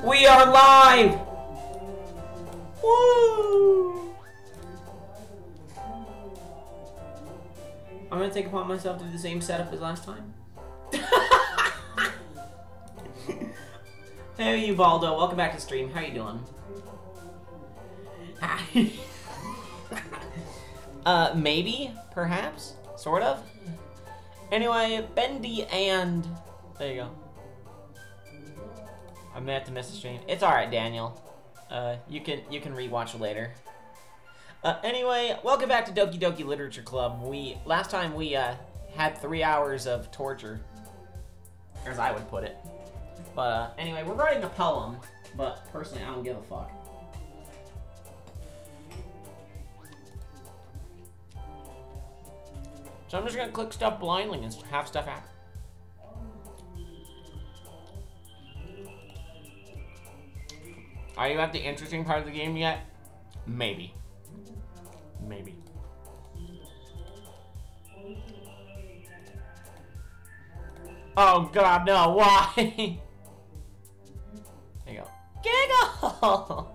We are live! Woo! I'm gonna take upon myself to do the same setup as last time. Hey, you Baldo. Welcome back to the stream. How you doing? Maybe? Perhaps? Sort of? Anyway, Bendy and... There you go. I may have to miss the stream. It's alright, Daniel. You can rewatch later. Anyway, welcome back to Doki Doki Literature Club. Last time we had 3 hours of torture, as I would put it. But anyway, we're writing a poem, but personally, I don't give a fuck. So I'm just gonna click stuff blindly and have stuff happen. Are you at the interesting part of the game yet? Maybe. Maybe. Oh god, no, why? There you go. Giggle!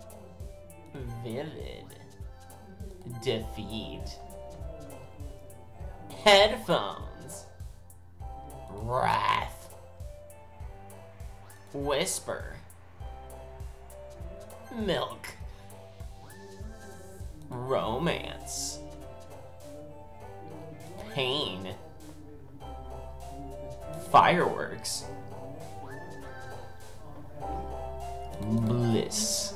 Vivid. Defeat. Headphones. Wrath. Whisper. Milk. Romance. Pain. Fireworks. Bliss.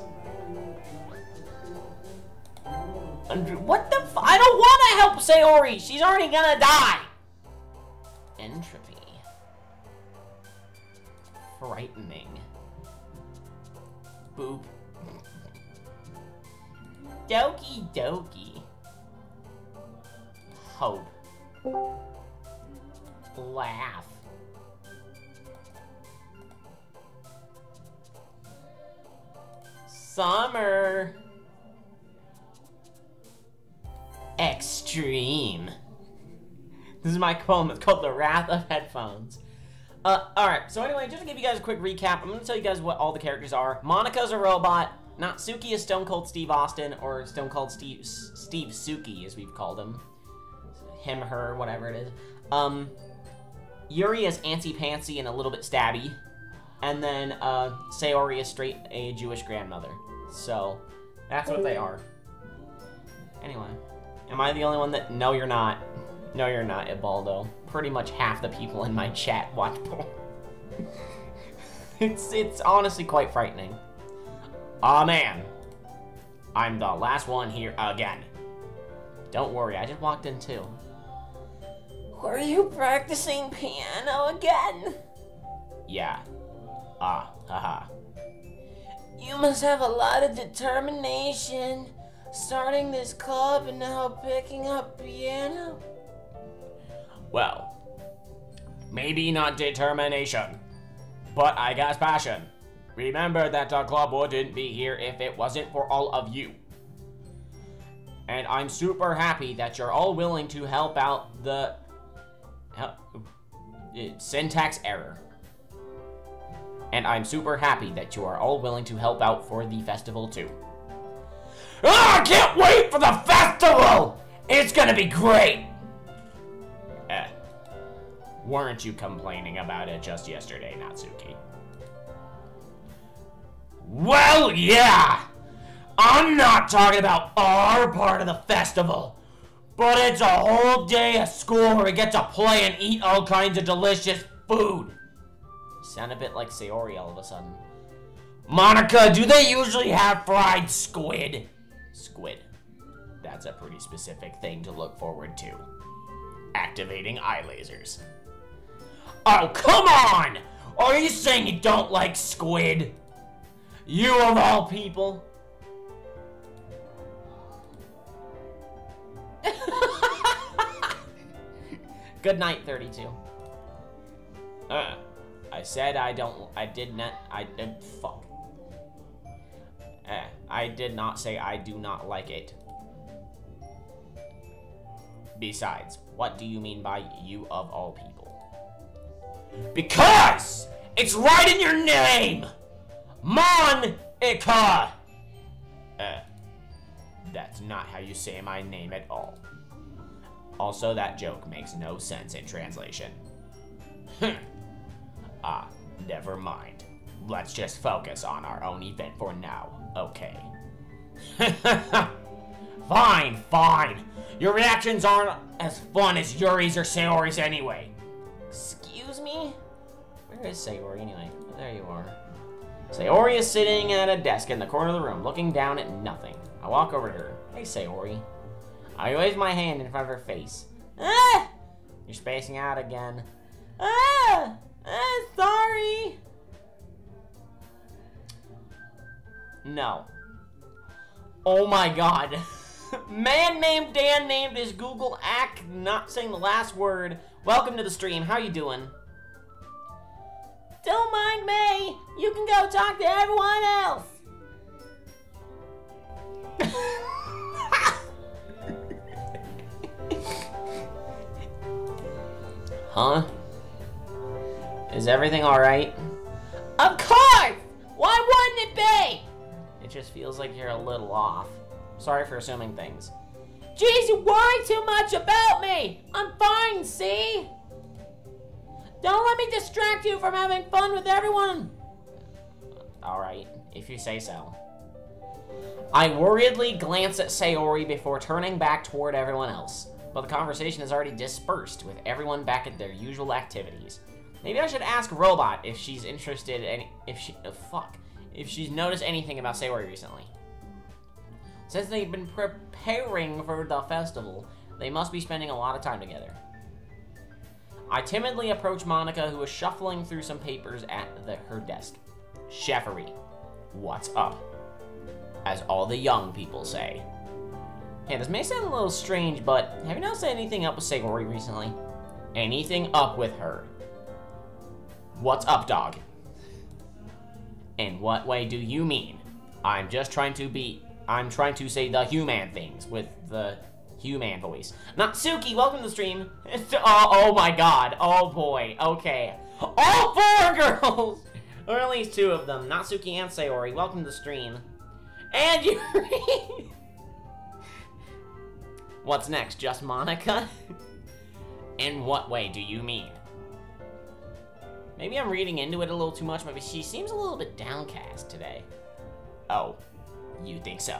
What the f- I don't want to help Sayori! She's already gonna die! Entropy. Frightening. Boop. Doki Doki. Hope. Laugh. Summer. Extreme. This is my poem. It's called The Wrath of Headphones. Alright, so anyway, just to give you guys a quick recap, I'm going to tell you guys what all the characters are. Monika's a robot. Natsuki is Stone Cold Steve Austin, or Stone Cold Steve Suki, as we've called him. Him, her, whatever it is. Yuri is Antsy Pantsy and a little bit stabby. And then, Sayori is straight a Jewish grandmother. So, that's what they are. Anyway. Am I the only one that... No, you're not. No, you're not, Ibaldo. Pretty much half the people in my chat watch porn. It's honestly quite frightening. Aw, man. I'm the last one here again. Don't worry, I just walked in too. Were you practicing piano again? Yeah. Haha. You must have a lot of determination. Starting this club and now picking up piano? Well, maybe not determination, but I got passion. Remember that our club wouldn't be here if it wasn't for all of you. And I'm super happy that you're all willing to help out the... syntax error. And I'm super happy that you are all willing to help out for the festival too. I can't wait for the festival! It's gonna be great! Weren't you complaining about it just yesterday, Natsuki? Well, yeah! I'm not talking about our part of the festival, but it's a whole day of school where we get to play and eat all kinds of delicious food. You sound a bit like Sayori all of a sudden. Monica, do they usually have fried squid? Squid. That's a pretty specific thing to look forward to. Activating eye lasers. Oh, come on! Are you saying you don't like squid? You of all people? Good night, 32. I said I did not say I do not like it. Besides, what do you mean by you of all people? Because it's right in your name! Monica! That's not how you say my name at all. Also, that joke makes no sense in translation. Never mind. Let's just focus on our own event for now, okay? Fine, fine. Your reactions aren't as fun as Yuri's or Sayori's anyway. Excuse me? Where is Sayori anyway? Oh, there you are. Sayori is sitting at a desk in the corner of the room, looking down at nothing. I walk over to her. Hey, Sayori. I wave my hand in front of her face. Ah! You're spacing out again. Sorry. No. Oh my god. Man named Dan named his Google Act not saying the last word. Welcome to the stream. How you doing? Don't mind me. You can go talk to everyone else. Huh? Is everything alright? Of course! Why wouldn't it be? It just feels like you're a little off. Sorry for assuming things. Jeez, you worry too much about me! I'm fine, see? Don't let me distract you from having fun with everyone! Alright, if you say so. I worriedly glance at Sayori before turning back toward everyone else. But the conversation is already dispersed, with everyone back at their usual activities. Maybe I should ask Robot if she's interested in if she's noticed anything about Sayori recently. Since they've been preparing for the festival, they must be spending a lot of time together. I timidly approach Monica, who is shuffling through some papers at her desk. Chefery, what's up? As all the young people say. Hey, this may sound a little strange, but have you noticed anything up with Sayori recently? Anything up with her? What's up, dog? In what way do you mean? I'm trying to say the human things with the human voice. Natsuki, welcome to the stream. Oh my god. Oh boy. Okay. All 4 girls! Or at least 2 of them. Natsuki and Sayori, welcome to the stream. And Yuri! What's next? Just Monica? In what way do you mean? Maybe I'm reading into it a little too much, but she seems a little bit downcast today. Oh, you think so?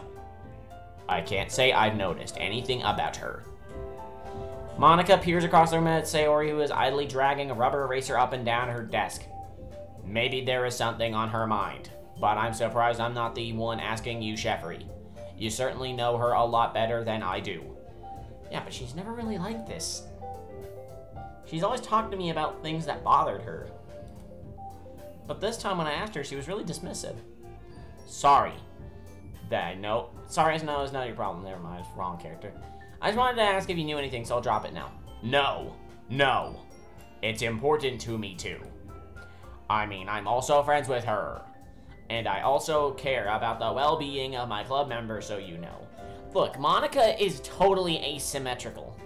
I can't say I've noticed anything about her. Monica peers across the room at Sayori, who is idly dragging a rubber eraser up and down her desk. Maybe there is something on her mind, but I'm surprised I'm not the one asking you, Chefery. You certainly know her a lot better than I do. Yeah, but she's never really like this. She's always talked to me about things that bothered her. But this time when I asked her, she was really dismissive. Sorry. Sorry, no, it's not your problem. Never mind, it's wrong character. I just wanted to ask if you knew anything, so I'll drop it now. No. It's important to me too. I mean, I'm also friends with her. And I also care about the well-being of my club members, so you know. Look, Monica is totally asymmetrical.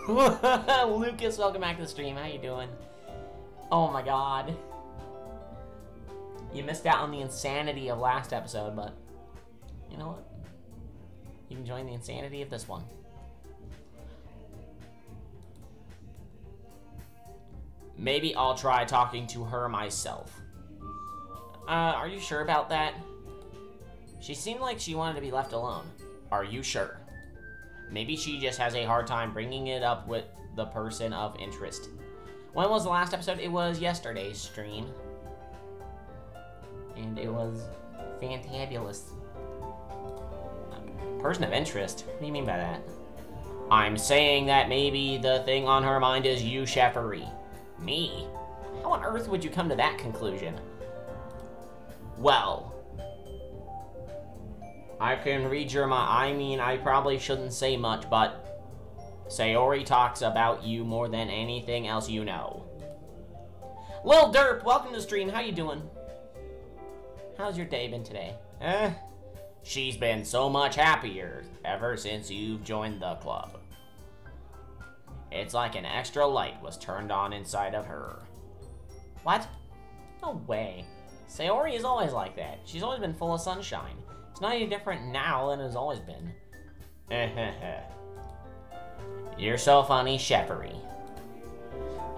Lucas, welcome back to the stream. How you doing? Oh my god. You missed out on the insanity of last episode, but you know what? You can join the insanity of this one. Maybe I'll try talking to her myself. Are you sure about that? She seemed like she wanted to be left alone. Are you sure? Maybe she just has a hard time bringing it up with the person of interest. When was the last episode? It was yesterday's stream. And it was fantabulous. Person of interest? What do you mean by that? I'm saying that maybe the thing on her mind is you, Chefery. Me? How on earth would you come to that conclusion? Well, I can read your mind. I mean, I probably shouldn't say much, but Sayori talks about you more than anything else you know. Lil Derp, welcome to the stream. How you doing? How's your day been today? She's been so much happier ever since you've joined the club. It's like an extra light was turned on inside of her. What? No way. Sayori is always like that. She's always been full of sunshine. It's not any different now than it's always been. You're so funny, Sheffery.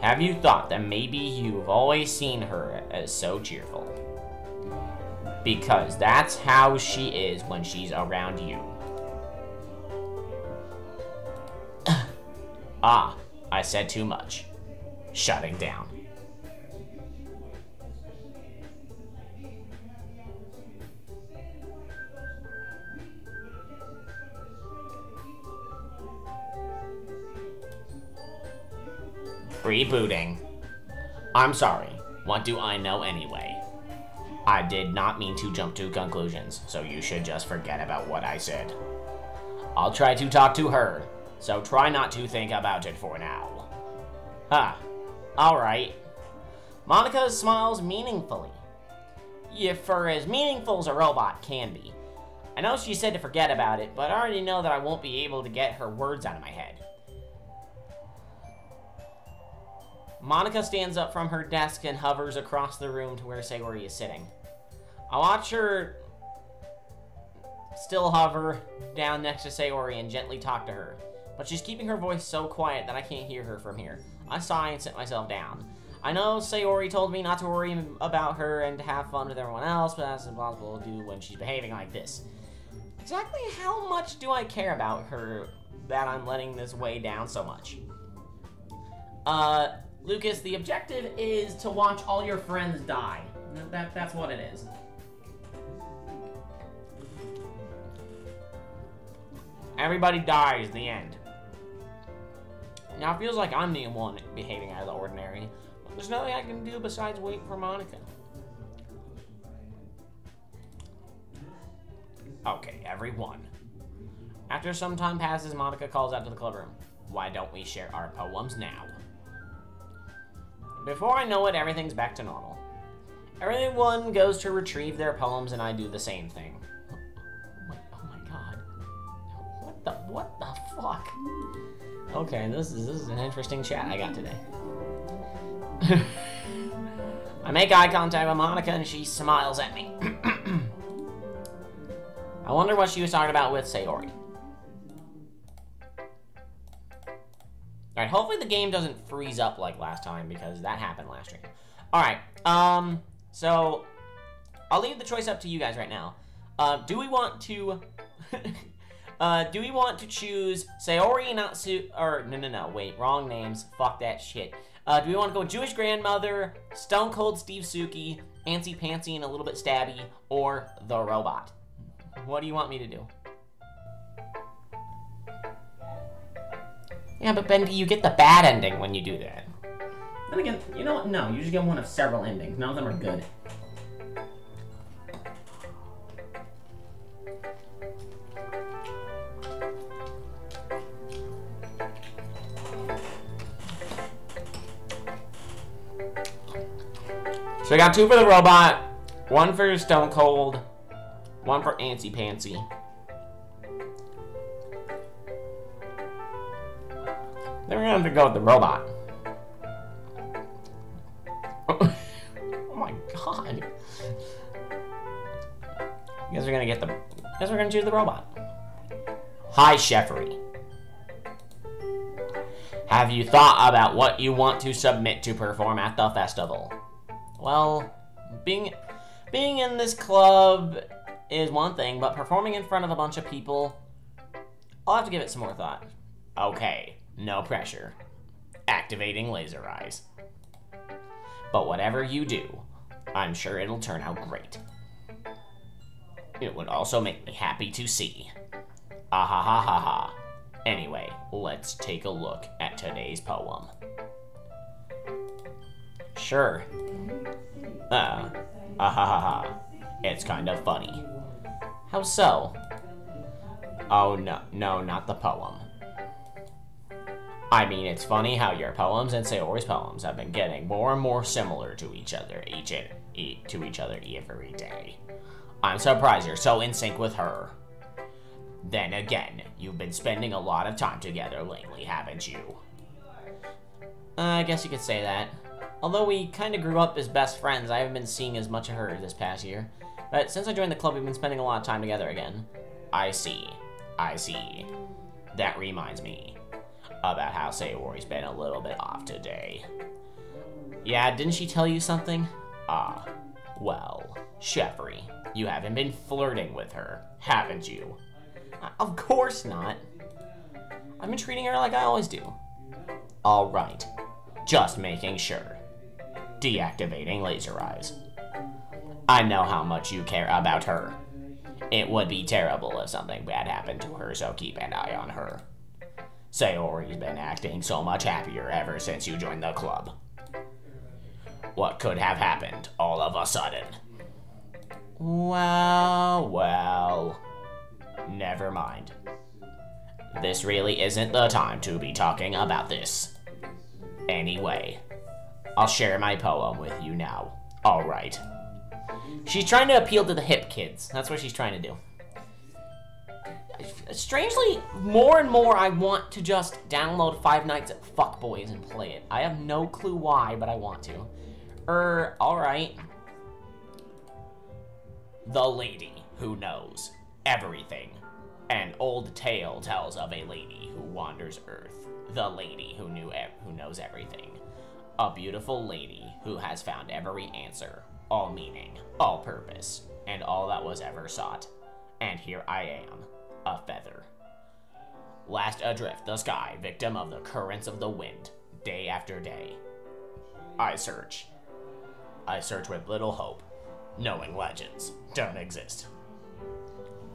Have you thought that maybe you've always seen her as so cheerful? Because that's how she is when she's around you. Ah, I said too much. Shutting down. Rebooting. I'm sorry. What do I know anyway? I did not mean to jump to conclusions, so you should just forget about what I said. I'll try to talk to her, so try not to think about it for now. Huh. Alright. Monica smiles meaningfully. For as meaningful as a robot can be. I know she said to forget about it, but I already know that I won't be able to get her words out of my head. Monica stands up from her desk and hovers across the room to where Sayori is sitting. I watch her still hover down next to Sayori and gently talk to her, but she's keeping her voice so quiet that I can't hear her from here. I sigh and sit myself down. I know Sayori told me not to worry about her and to have fun with everyone else, but that's impossible to do when she's behaving like this. Exactly how much do I care about her that I'm letting this weigh down so much? Lucas, the objective is to watch all your friends die. That's what it is. Everybody dies, the end. Now, it feels like I'm the one behaving out of the ordinary. But there's nothing I can do besides wait for Monica. Okay, everyone. After some time passes, Monica calls out to the club room. Why don't we share our poems now? Before I know it, everything's back to normal. Everyone goes to retrieve their poems, and I do the same thing. Oh my god. What the fuck? Okay, this is an interesting chat I got today. I make eye contact with Monica, and she smiles at me. I wonder what she was talking about with Sayori. Alright, hopefully the game doesn't freeze up like last time, because that happened last stream. Alright, so I'll leave the choice up to you guys right now. Do we want to choose Sayori Natsu, or no, wait, wrong names, fuck that shit. Do we want to go Jewish Grandmother, Stone Cold Steve Suki, Antsy Pantsy and a little bit stabby, or the robot? What do you want me to do? Yeah, but Bendy, you get the bad ending when you do that. Then again, you know what? No, you just get one of several endings. None of them are good. So I got 2 for the robot, 1 for Stone Cold, 1 for Antsy Pantsy. Then we're gonna have to go with the robot. Oh my god. You guys are gonna get the... I guess we're gonna choose the robot. Hi, Sheffery. Have you thought about what you want to submit to perform at the festival? Well, being in this club is one thing, but performing in front of a bunch of people, I'll have to give it some more thought. Okay. No pressure. Activating laser eyes. But whatever you do, I'm sure it'll turn out great. It would also make me happy to see. Ah ha ha ha ha. Anyway, let's take a look at today's poem. Sure. Ah ha ha ha. It's kind of funny. How so? Oh no, not the poem. I mean, it's funny how your poems and Sayori's poems have been getting more and more similar to each other every day. I'm surprised you're so in sync with her. Then again, you've been spending a lot of time together lately, haven't you? I guess you could say that. Although we kind of grew up as best friends, I haven't been seeing as much of her this past year. But since I joined the club, we've been spending a lot of time together again. I see. I see. That reminds me about how Sayori's been a little bit off today. Yeah, didn't she tell you something? Ah, well, Sheffrey, you haven't been flirting with her, haven't you? Of course not. I've been treating her like I always do. All right, just making sure. Deactivating laser eyes. I know how much you care about her. It would be terrible if something bad happened to her, so keep an eye on her. Sayori's been acting so much happier ever since you joined the club. What could have happened all of a sudden? Well, never mind. This really isn't the time to be talking about this. Anyway, I'll share my poem with you now. All right. She's trying to appeal to the hip kids. That's what she's trying to do. Strangely, more and more I want to just download Five Nights at Fuckboys and play it. I have no clue why, but I want to. Alright. The lady who knows everything. An old tale tells of a lady who wanders Earth. The lady who knows everything. A beautiful lady who has found every answer, all meaning, all purpose, and all that was ever sought. And here I am, a feather. Last adrift the sky, victim of the currents of the wind, day after day. I search with little hope, knowing legends don't exist.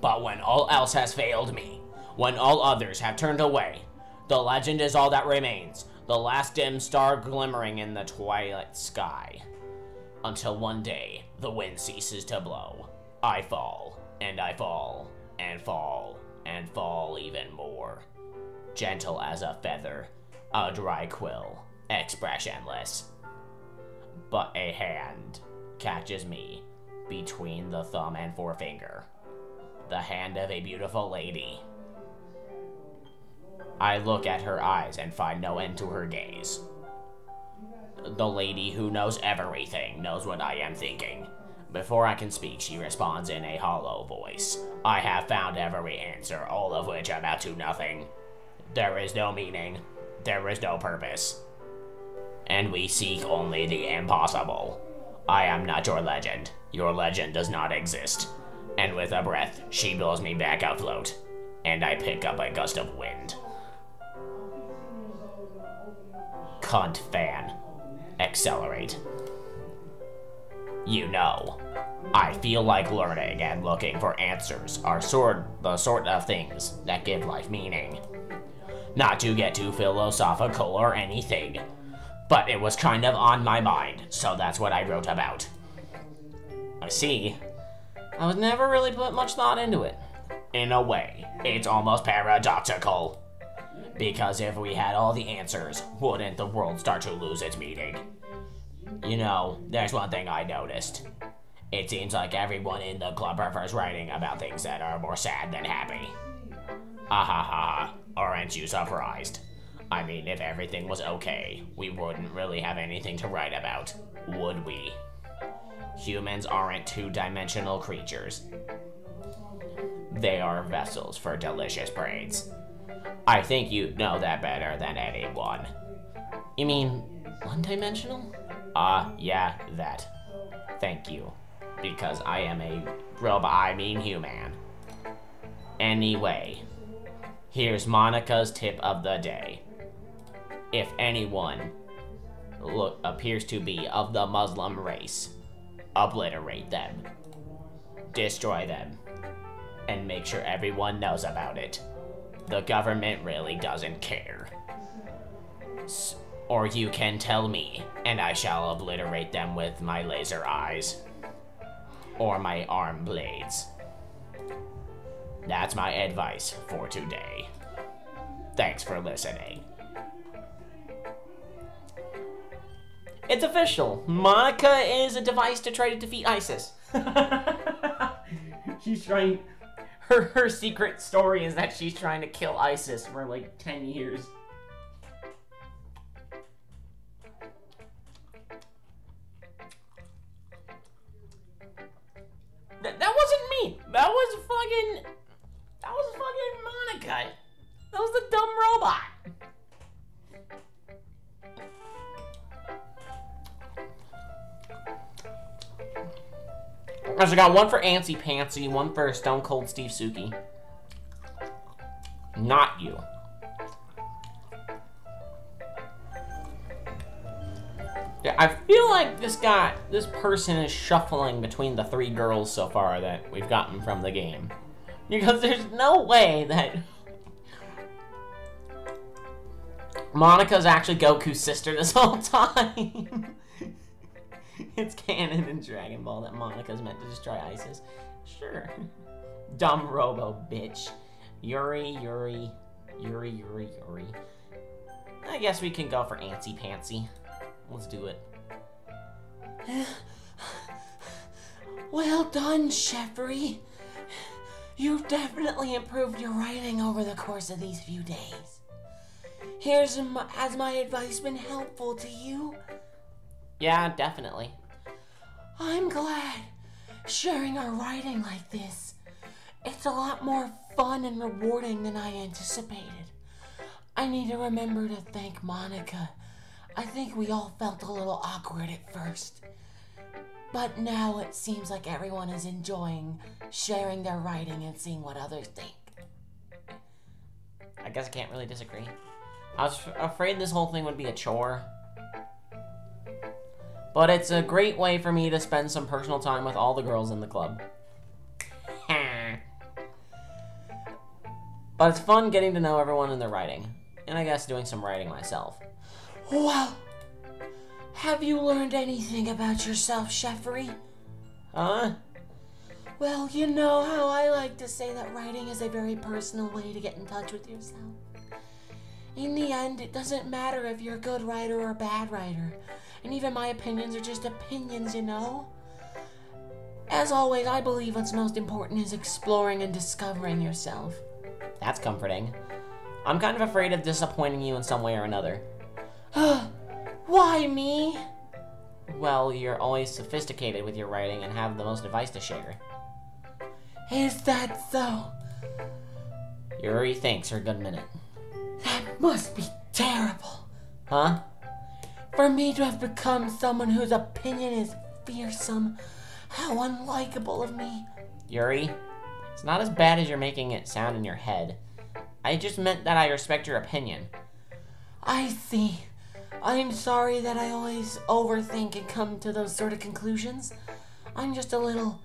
But when all else has failed me, when all others have turned away, the legend is all that remains, the last dim star glimmering in the twilight sky. Until one day, the wind ceases to blow. I fall, and I fall, and fall, and fall even more. Gentle as a feather, a dry quill, expressionless. But a hand catches me between the thumb and forefinger. The hand of a beautiful lady. I look at her eyes and find no end to her gaze. The lady who knows everything knows what I am thinking. Before I can speak, she responds in a hollow voice. I have found every answer, all of which amount to nothing. There is no meaning. There is no purpose. And we seek only the impossible. I am not your legend. Your legend does not exist. And with a breath, she blows me back afloat. And I pick up a gust of wind. Cunt fan. Accelerate. You know, I feel like learning and looking for answers are the sort of things that give life meaning. Not to get too philosophical or anything, but it was kind of on my mind, so that's what I wrote about. I see. I was never really put much thought into it. In a way, it's almost paradoxical. Because if we had all the answers, wouldn't the world start to lose its meaning? You know, there's one thing I noticed. It seems like everyone in the club prefers writing about things that are more sad than happy. Ahaha, aren't you surprised? I mean, if everything was okay, we wouldn't really have anything to write about, would we? Humans aren't two-dimensional creatures. They are vessels for delicious brains. I think you know that better than anyone. You mean one-dimensional? Yeah, that. Thank you. Because I am a human. Anyway, here's Monica's tip of the day. If anyone appears to be of the Muslim race, obliterate them. Destroy them. And make sure everyone knows about it. The government really doesn't care. Or you can tell me, and I shall obliterate them with my laser eyes. Or my arm blades. That's my advice for today. Thanks for listening. It's official. Monica is a device to try to defeat ISIS. She's trying... Her secret story is that she's trying to kill ISIS for like 10 years. I got one for Antsy Pantsy, one for Stone Cold Steve Suki. Not you. Yeah, I feel like this person is shuffling between the 3 girls so far that we've gotten from the game. Because there's no way that Monika's actually Goku's sister this whole time. It's canon in Dragon Ball that Monika's meant to destroy Isis. Sure. Dumb robo bitch. Yuri. I guess we can go for Antsy Pantsy. Let's do it. Well done, Sheffery. You've definitely improved your writing over the course of these few days. Has my advice been helpful to you? Yeah, definitely. I'm glad. Sharing our writing like this, it's a lot more fun and rewarding than I anticipated. I need to remember to thank Monika. I think we all felt a little awkward at first. But now it seems like everyone is enjoying sharing their writing and seeing what others think. I guess I can't really disagree. I was afraid this whole thing would be a chore. But it's a great way for me to spend some personal time with all the girls in the club. But it's fun getting to know everyone in their writing. And I guess doing some writing myself. Well, have you learned anything about yourself, Sheffery? Huh? Well, you know how I like to say that writing is a very personal way to get in touch with yourself. In the end, it doesn't matter if you're a good writer or a bad writer. And even my opinions are just opinions, you know? As always, I believe what's most important is exploring and discovering yourself. That's comforting. I'm kind of afraid of disappointing you in some way or another. Why me? Well, you're always sophisticated with your writing and have the most advice to share. Is that so? Yuri thinks for a good minute. That must be terrible. Huh? For me to have become someone whose opinion is fearsome. How unlikable of me. Yuri, it's not as bad as you're making it sound in your head. I just meant that I respect your opinion. I see. I'm sorry that I always overthink and come to those sort of conclusions. I'm just a little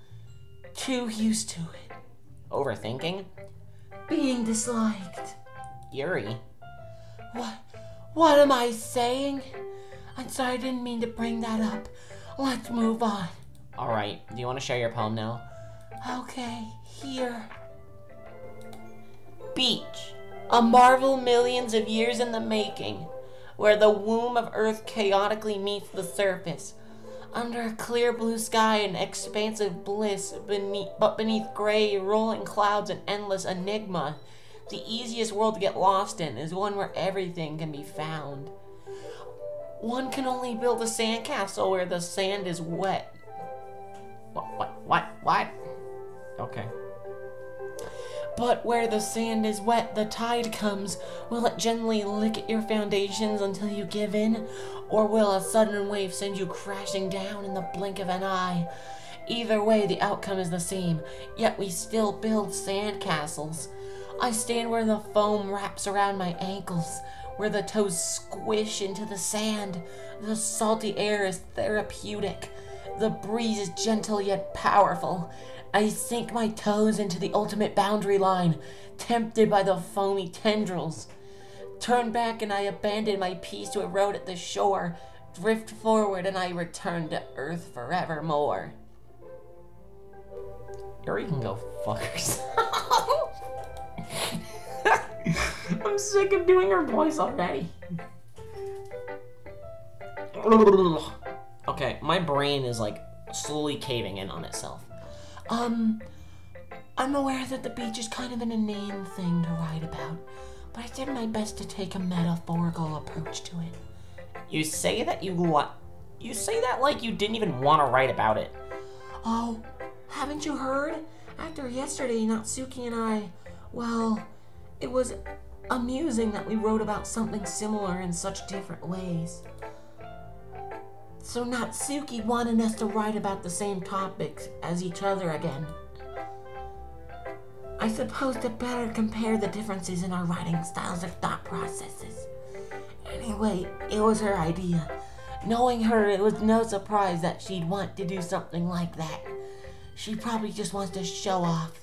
too used to it. Overthinking? Being disliked. Yuri. What am I saying? I'm sorry, I didn't mean to bring that up. Let's move on. Alright, do you want to share your poem now? Okay, here. Beach, a marvel millions of years in the making, where the womb of Earth chaotically meets the surface. Under a clear blue sky and expansive bliss, beneath gray, rolling clouds and endless enigma, the easiest world to get lost in is one where everything can be found. One can only build a sandcastle where the sand is wet. What? Okay. But where the sand is wet, the tide comes. Will it gently lick at your foundations until you give in? Or will a sudden wave send you crashing down in the blink of an eye? Either way, the outcome is the same, yet we still build sandcastles. I stand where the foam wraps around my ankles, where the toes squish into the sand. The salty air is therapeutic. The breeze is gentle yet powerful. I sink my toes into the ultimate boundary line, tempted by the foamy tendrils. Turn back and I abandon my peace to erode at the shore. Drift forward and I return to Earth forevermore. Yuri can go fuck herself. I'm sick of doing her voice already. Okay, my brain is like slowly caving in on itself. I'm aware that the beach is kind of an inane thing to write about, but I did my best to take a metaphorical approach to it. You say that like you didn't even want to write about it. Oh, haven't you heard? After yesterday, Natsuki and I, well, it was amusing that we wrote about something similar in such different ways. So Natsuki wanted us to write about the same topics as each other again. I suppose to better compare the differences in our writing styles or thought processes. Anyway, it was her idea. Knowing her, it was no surprise that she'd want to do something like that. She probably just wants to show off.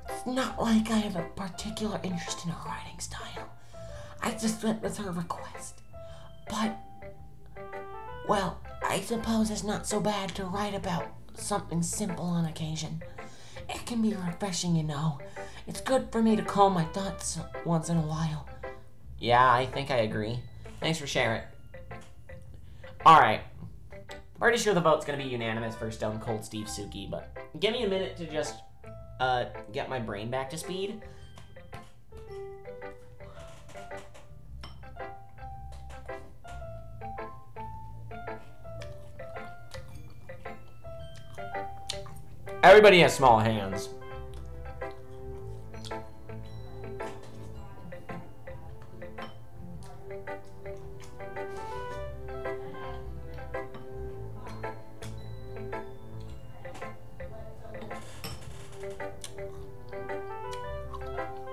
It's not like I have a particular interest in her writing style. I just went with her request. But, well, I suppose it's not so bad to write about something simple on occasion. It can be refreshing, you know. It's good for me to calm my thoughts once in a while. Yeah, I think I agree. Thanks for sharing. Alright. Pretty sure the vote's gonna be unanimous for Stone Cold Steve Suki, but give me a minute to just get my brain back to speed. Everybody has small hands.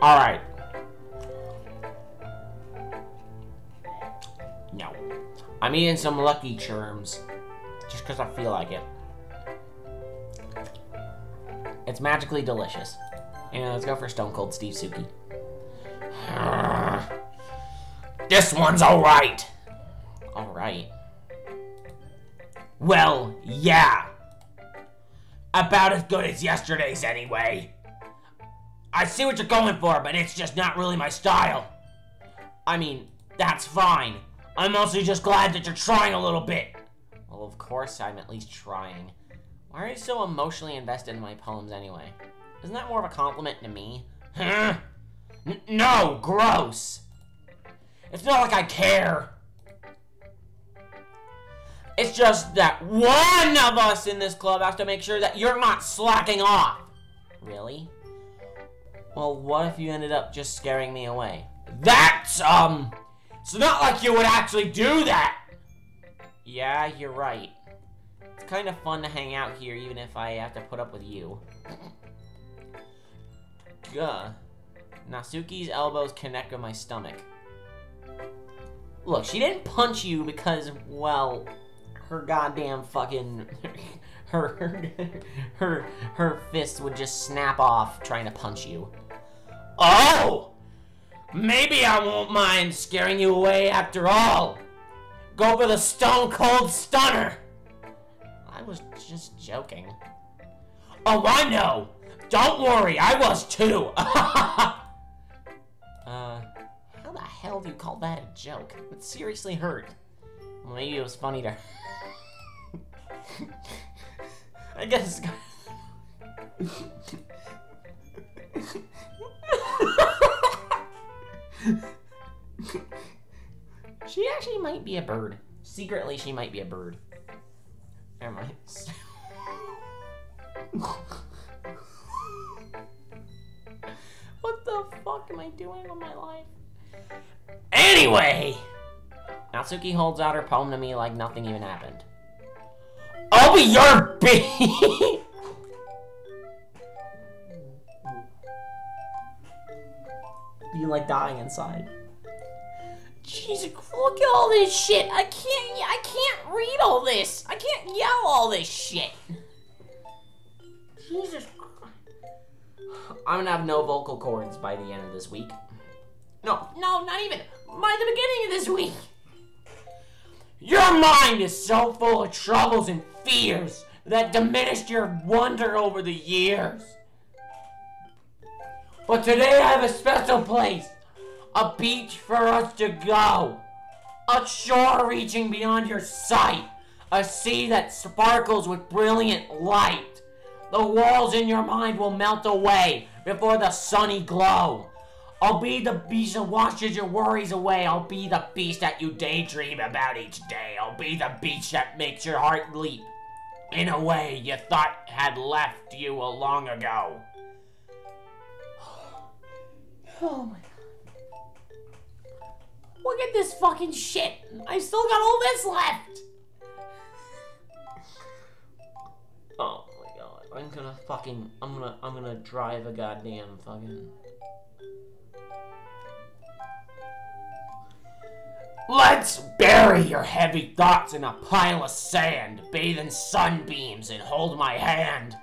All right. No. I'm eating some Lucky Charms just because I feel like it. It's magically delicious. And let's go for Stone Cold Steve Suki. This one's alright. Alright. Well, yeah. About as good as yesterday's anyway. I see what you're going for, but it's just not really my style. I mean, that's fine. I'm mostly just glad that you're trying a little bit. Well, of course I'm at least trying. Why are you so emotionally invested in my poems anyway? Isn't that more of a compliment to me? Huh? No, gross. It's not like I care. It's just that one of us in this club has to make sure that you're not slacking off. Really? Well, what if you ended up just scaring me away? That's, it's not like you would actually do that. Yeah, you're right. It's kind of fun to hang out here, even if I have to put up with you. Gah. Natsuki's elbows connect with my stomach. Look, she didn't punch you because, well, her goddamn fucking... her fists would just snap off trying to punch you. Oh! Maybe I won't mind scaring you away after all. Go for the Stone Cold Stunner. I was just joking. Oh, I know. Don't worry, I was too. How the hell do you call that a joke? It seriously hurt. Well, maybe it was funny to... I guess... She actually might be a bird. Secretly, she might be a bird. Never mind. What the fuck am I doing with my life? Anyway! Natsuki holds out her poem to me like nothing even happened. I'll be your bee! You like dying inside. Jesus, look at all this shit. I can't read all this. I can't yell all this shit. Jesus Christ. I'm gonna have no vocal cords by the end of this week. No, not even. By the beginning of this week. Your mind is so full of troubles and fears that diminished your wonder over the years. But today I have a special place. A beach for us to go. A shore reaching beyond your sight. A sea that sparkles with brilliant light. The walls in your mind will melt away before the sunny glow. I'll be the beach that washes your worries away. I'll be the beach that you daydream about each day. I'll be the beach that makes your heart leap in a way you thought had left you long ago. Oh my God. Look at this fucking shit. I still got all this left. Oh my god. I'm gonna drive a goddamn fucking... Let's bury your heavy thoughts in a pile of sand, bathe in sunbeams, and hold my hand.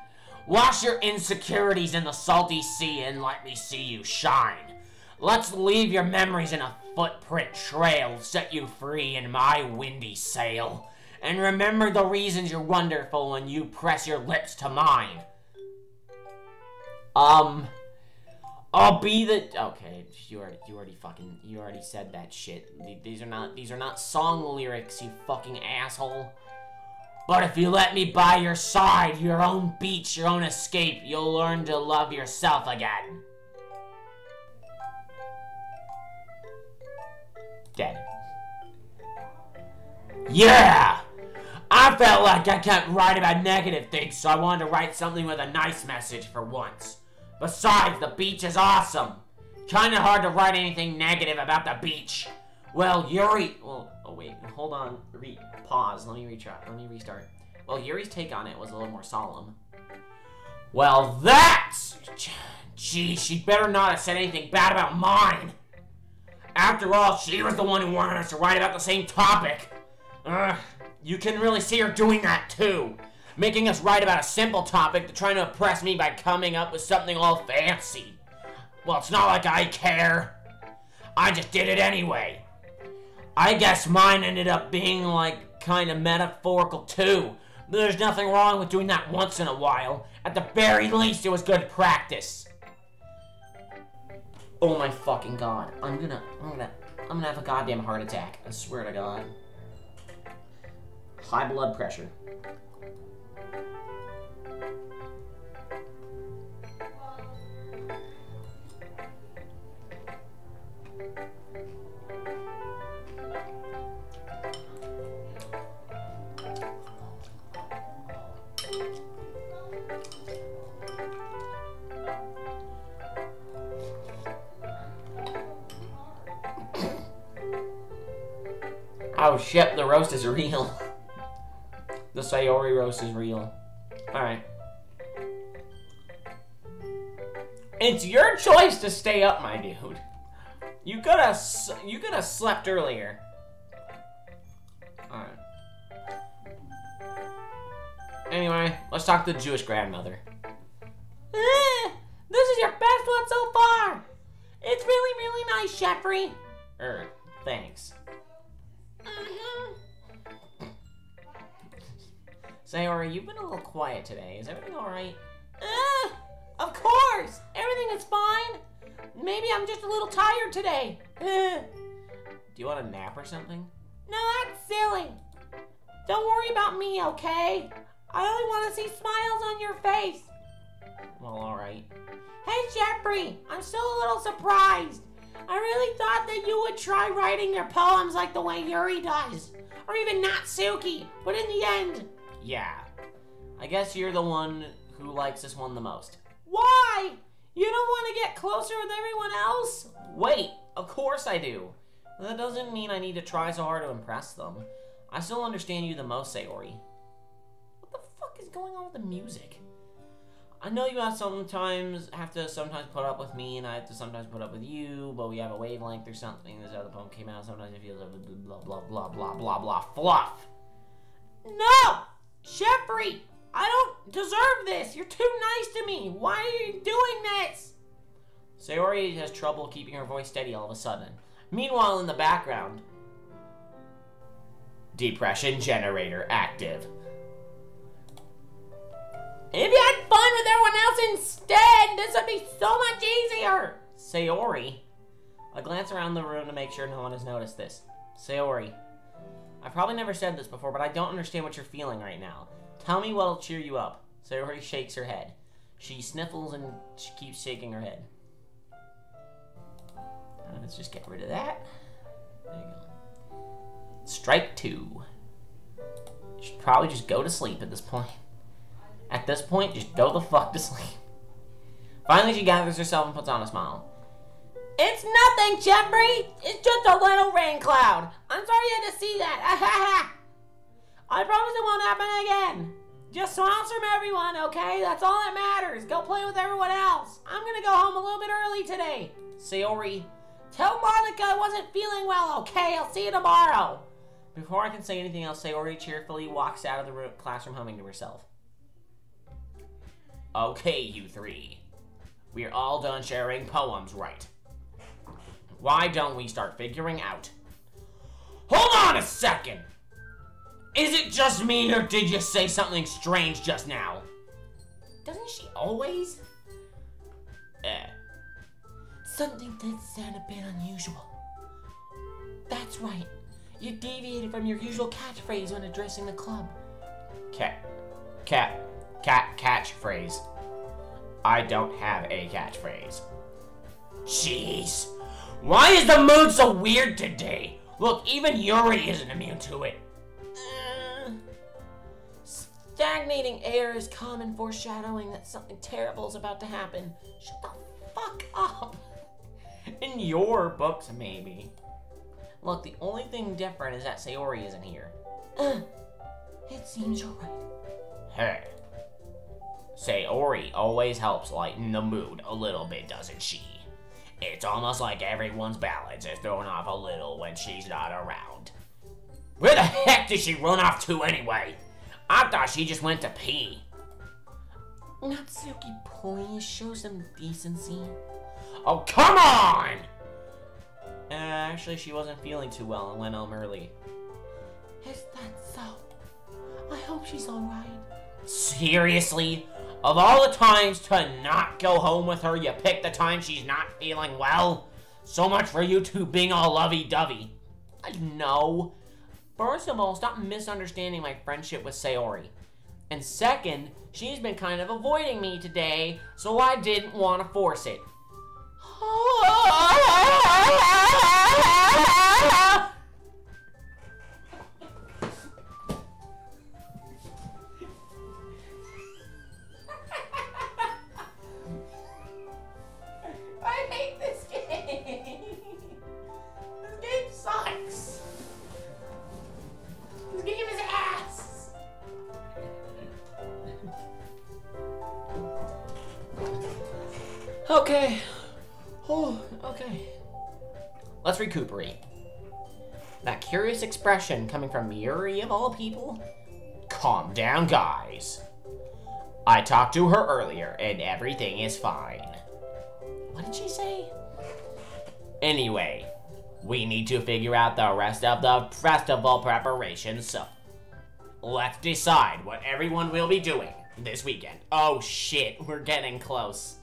Wash your insecurities in the salty sea and let me see you shine. Let's leave your memories in a footprint trail, set you free in my windy sail. And remember the reasons you're wonderful when you press your lips to mine. I'll be the... Okay, you already said that shit. These are not song lyrics, you fucking asshole. But if you let me by your side, your own beach, your own escape, you'll learn to love yourself again. Dead. Yeah! I felt like I can't write about negative things, so I wanted to write something with a nice message for once. Besides, the beach is awesome. Kinda hard to write anything negative about the beach. Well, Yuri... Well, oh wait, hold on. Pause. Let me restart. Well, Yuri's take on it was a little more solemn. Well, that's... Gee, she better not have said anything bad about mine. After all, she was the one who wanted us to write about the same topic. You can really see her doing that too. Making us write about a simple topic to try to impress me by coming up with something all fancy. Well, it's not like I care. I just did it anyway. I guess mine ended up being like kind of metaphorical too. There's nothing wrong with doing that once in a while. At the very least, it was good practice. Oh my fucking god. I'm gonna have a goddamn heart attack. I swear to god. High blood pressure. Oh shit, the roast is real. The Sayori roast is real. Alright. It's your choice to stay up, my dude. You could have slept earlier. Alright. Anyway, let's talk to the Jewish grandmother. This is your best one so far. It's really, really nice, Jeffrey. Thanks. Sayori, you've been a little quiet today. Is everything alright? Of course. Everything is fine. Maybe I'm just a little tired today. Do you want a nap or something? No, that's silly. Don't worry about me, okay? I only want to see smiles on your face. Well, alright. Hey, Jeffrey, I'm still a little surprised. I really thought that you would try writing your poems like the way Yuri does. Or even Natsuki, but in the end... Yeah. I guess you're the one who likes this one the most. Why? You don't want to get closer with everyone else? Wait, of course I do. That doesn't mean I need to try so hard to impress them. I still understand you the most, Sayori. What the fuck is going on with the music? I know you have to sometimes put up with me, and I have to sometimes put up with you, but we have a wavelength or something. This other poem came out, sometimes it feels like blah, blah, blah, blah, blah, blah, fluff. No! Jeffrey! I don't deserve this! You're too nice to me! Why are you doing this? Sayori has trouble keeping her voice steady all of a sudden. Meanwhile, in the background... Depression generator active. If you had fun with everyone else instead, this would be so much easier! Sayori. I glance around the room to make sure no one has noticed this. Sayori. I've probably never said this before, but I don't understand what you're feeling right now. Tell me what'll cheer you up. Sayori shakes her head. She sniffles and she keeps shaking her head. Let's just get rid of that. There you go. Strike 2. You should probably just go to sleep at this point. At this point, just go the fuck to sleep. Finally, she gathers herself and puts on a smile. It's nothing, Jeffrey! It's just a little rain cloud. I'm sorry you had to see that. I promise it won't happen again. Just smiles from everyone, okay? That's all that matters. Go play with everyone else. I'm gonna go home a little bit early today. Sayori, tell Monica I wasn't feeling well, okay? I'll see you tomorrow. Before I can say anything else, Sayori cheerfully walks out of the classroom humming to herself. Okay, you three. We're all done sharing poems, right? Why don't we start figuring out? Hold on a second! Is it just me, or did you say something strange just now? Doesn't she always? Something did sound a bit unusual. That's right. You deviated from your usual catchphrase when addressing the club. Catchphrase. I don't have a catchphrase. Jeez. Why is the mood so weird today? Look, even Yuri isn't immune to it. Stagnating air is common foreshadowing that something terrible is about to happen. Shut the fuck up. In your books, maybe. Look, the only thing different is that Sayori isn't here. It seems you're right. Hey. Sayori always helps lighten the mood a little bit, doesn't she? It's almost like everyone's balance is thrown off a little when she's not around. Where the heck did she run off to anyway? I thought she just went to pee. Natsuki, please show some decency. Oh, come on! Actually, she wasn't feeling too well and went home early. Is that so? I hope she's alright. Seriously? Of all the times to not go home with her, you pick the time she's not feeling well? So much for you two being all lovey-dovey. I know. First of all, stop misunderstanding my friendship with Sayori. And second, she's been kind of avoiding me today, so I didn't want to force it. I hate this game. This game sucks. This game is ass. Okay. Oh, okay. Let's recuperate. That curious expression coming from Yuri of all people? Calm down, guys. I talked to her earlier and everything is fine. What did she say? Anyway, we need to figure out the rest of the festival preparations, so let's decide what everyone will be doing this weekend. Oh shit, we're getting close.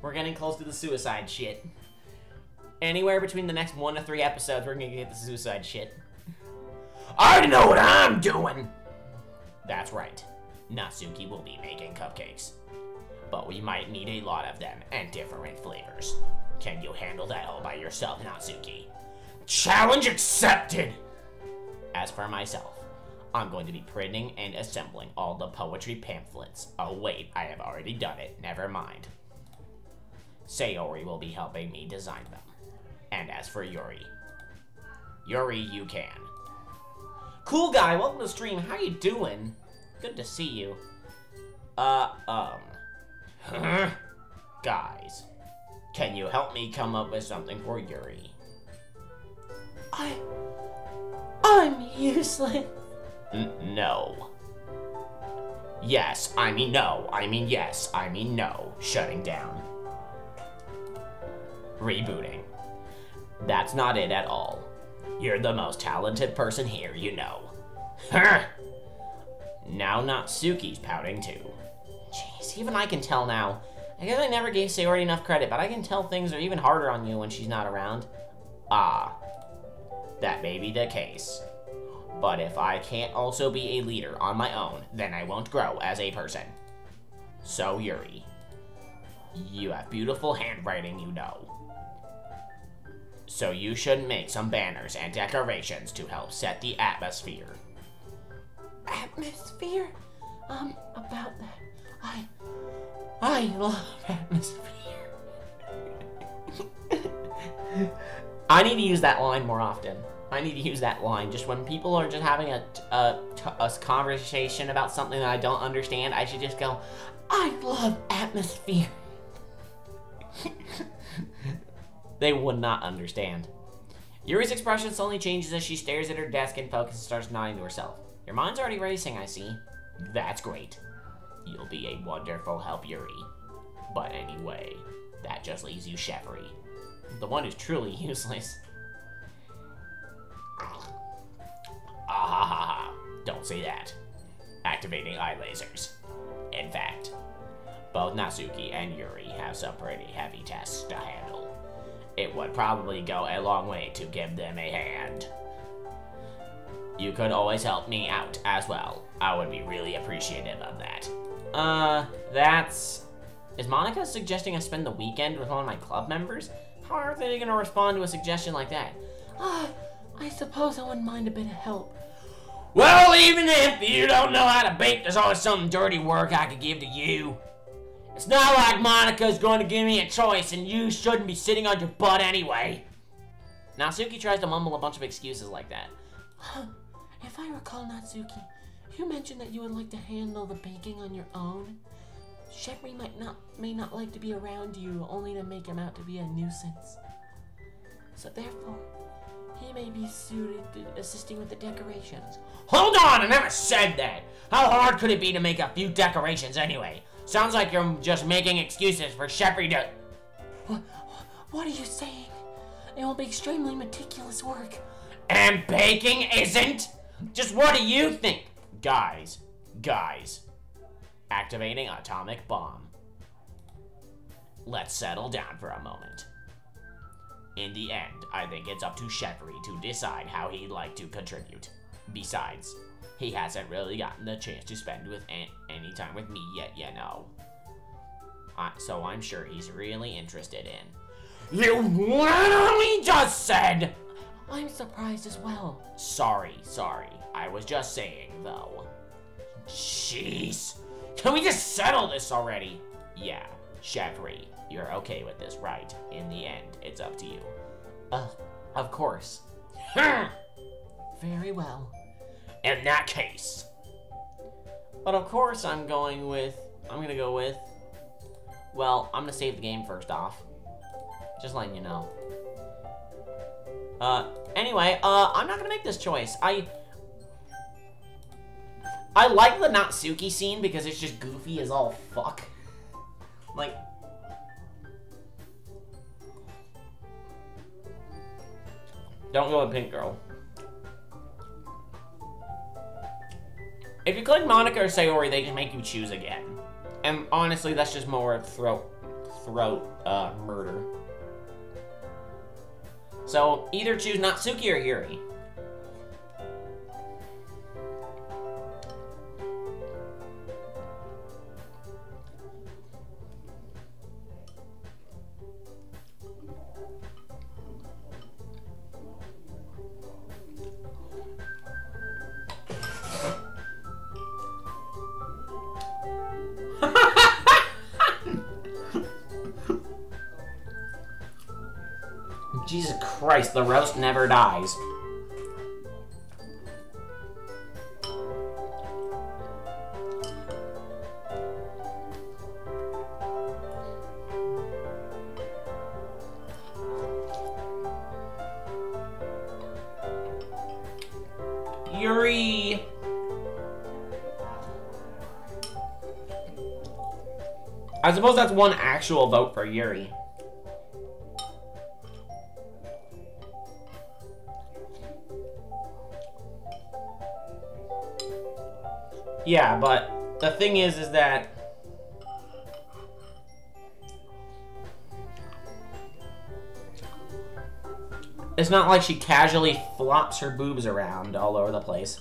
We're getting close to the suicide shit. Anywhere between the next 1 to 3 episodes, we're gonna get the suicide shit. I already know what I'm doing! That's right. Natsuki will be making cupcakes. But we might need a lot of them and different flavors. Can you handle that all by yourself, Natsuki? Challenge accepted! As for myself, I'm going to be printing and assembling all the poetry pamphlets. Oh wait, I have already done it. Never mind. Sayori will be helping me design them. And as for Yuri, you can. Cool guy, welcome to the stream. How you doing? Good to see you. Guys, can you help me come up with something for Yuri? I'm useless. No. Yes, I mean no. I mean yes. I mean no. Shutting down. Rebooting. That's not it at all. You're the most talented person here, you know. Now Natsuki's pouting too. Jeez, even I can tell now. I guess I never gave Sayori enough credit, but I can tell things are even harder on you when she's not around. Ah, that may be the case. But if I can't also be a leader on my own, then I won't grow as a person. So Yuri, you have beautiful handwriting, you know. So you should make some banners and decorations to help set the atmosphere. Atmosphere? About that. I love atmosphere. I need to use that line more often. I need to use that line. Just when people are just having a conversation about something that I don't understand, I should just go, I love atmosphere. They would not understand. Yuri's expression suddenly changes as she stares at her desk and focuses and starts nodding to herself. Your mind's already racing, I see. That's great. You'll be a wonderful help, Yuri. But anyway, that just leaves you Chevry, the one who's truly useless. Ah, don't say that. Activating eye lasers. In fact, both Natsuki and Yuri have some pretty heavy tests to handle. It would probably go a long way to give them a hand. You could always help me out as well. I would be really appreciative of that. Is Monica suggesting I spend the weekend with one of my club members? How are they gonna respond to a suggestion like that? I suppose I wouldn't mind a bit of help. Well, even if you don't know how to bake, there's always some dirty work I could give to you. It's not like Monica's going to give me a choice, and you shouldn't be sitting on your butt anyway. Natsuki tries to mumble a bunch of excuses like that. If I recall, Natsuki, you mentioned that you would like to handle the baking on your own. Chevry may not like to be around you, only to make him out to be a nuisance. So therefore, he may be suited to assisting with the decorations. Hold on, I never said that. How hard could it be to make a few decorations anyway? Sounds like you're just making excuses for Chevry to... What are you saying? It will be extremely meticulous work. And baking isn't? Just what do you think? Guys. Activating atomic bomb. Let's settle down for a moment. In the end, I think it's up to Chevry to decide how he'd like to contribute. Besides, he hasn't really gotten the chance to spend with any time with me yet, you know. So I'm sure he's really interested in. You literally just said... I'm surprised as well. Sorry. I was just saying, though. Jeez. Can we just settle this already? Yeah, Chevry, you're okay with this, right? In the end, it's up to you. Of course. Very well. In that case. But of course I'm gonna go with, well, I'm gonna save the game first off. Just letting you know. Anyway, I'm not gonna make this choice. I like the Natsuki scene because it's just goofy as all fuck. Like, don't go with Pink Girl. If you click Monica or Sayori, they can make you choose again. And honestly, that's just more throat murder. So either choose Natsuki or Yuri. Jesus Christ, the roast never dies. Yuri! I suppose that's one actual vote for Yuri. Yeah, but the thing is that it's not like she casually flops her boobs around all over the place.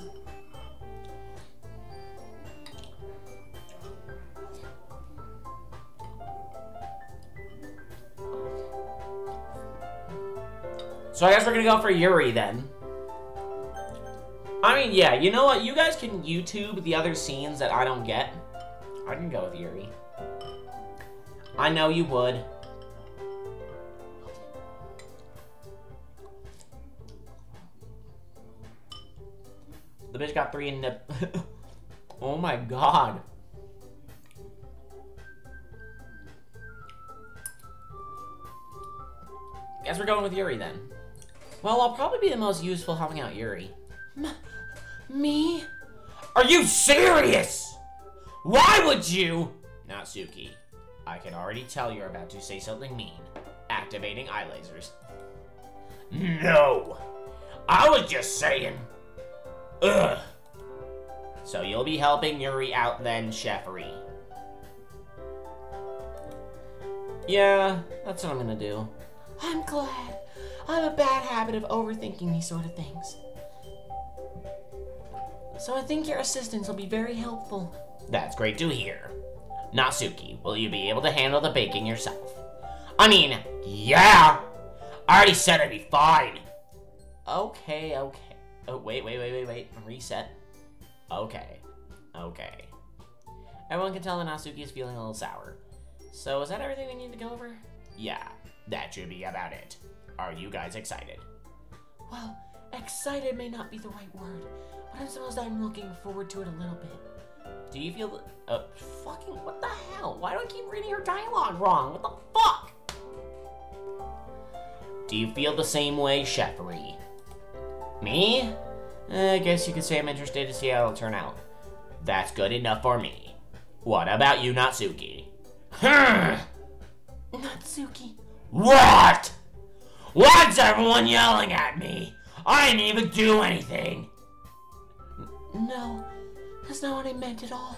So I guess we're gonna go for Yuri then. I mean, yeah, you know what? You guys can YouTube the other scenes that I don't get. I can go with Yuri. I know you would. The bitch got 3 in the... Oh my god. Guess we're going with Yuri then. Well, I'll probably be the most useful helping out Yuri. Me? Are you serious? Why would you? Natsuki, I can already tell you're about to say something mean. Activating eye lasers. No. I was just saying. Ugh. So you'll be helping Yuri out then, Chefery. Yeah, that's what I'm gonna do. I'm glad. I have a bad habit of overthinking these sort of things. So I think your assistance will be very helpful. That's great to hear. Natsuki, will you be able to handle the baking yourself? I mean, yeah! I already said I'd be fine. Okay. Oh, wait. Reset. Okay. Everyone can tell that Natsuki is feeling a little sour. So is that everything we need to go over? Yeah, that should be about it. Are you guys excited? Well, excited may not be the right word, but I suppose I'm looking forward to it a little bit. Do you feel fucking, what the hell? Why do I keep reading her dialogue wrong? What the fuck? Do you feel the same way, Chefery? Me? I guess you could say I'm interested to see how it'll turn out. That's good enough for me. What about you, Natsuki? Natsuki. What? Why's everyone yelling at me? I didn't even do anything. No, that's not what I meant at all.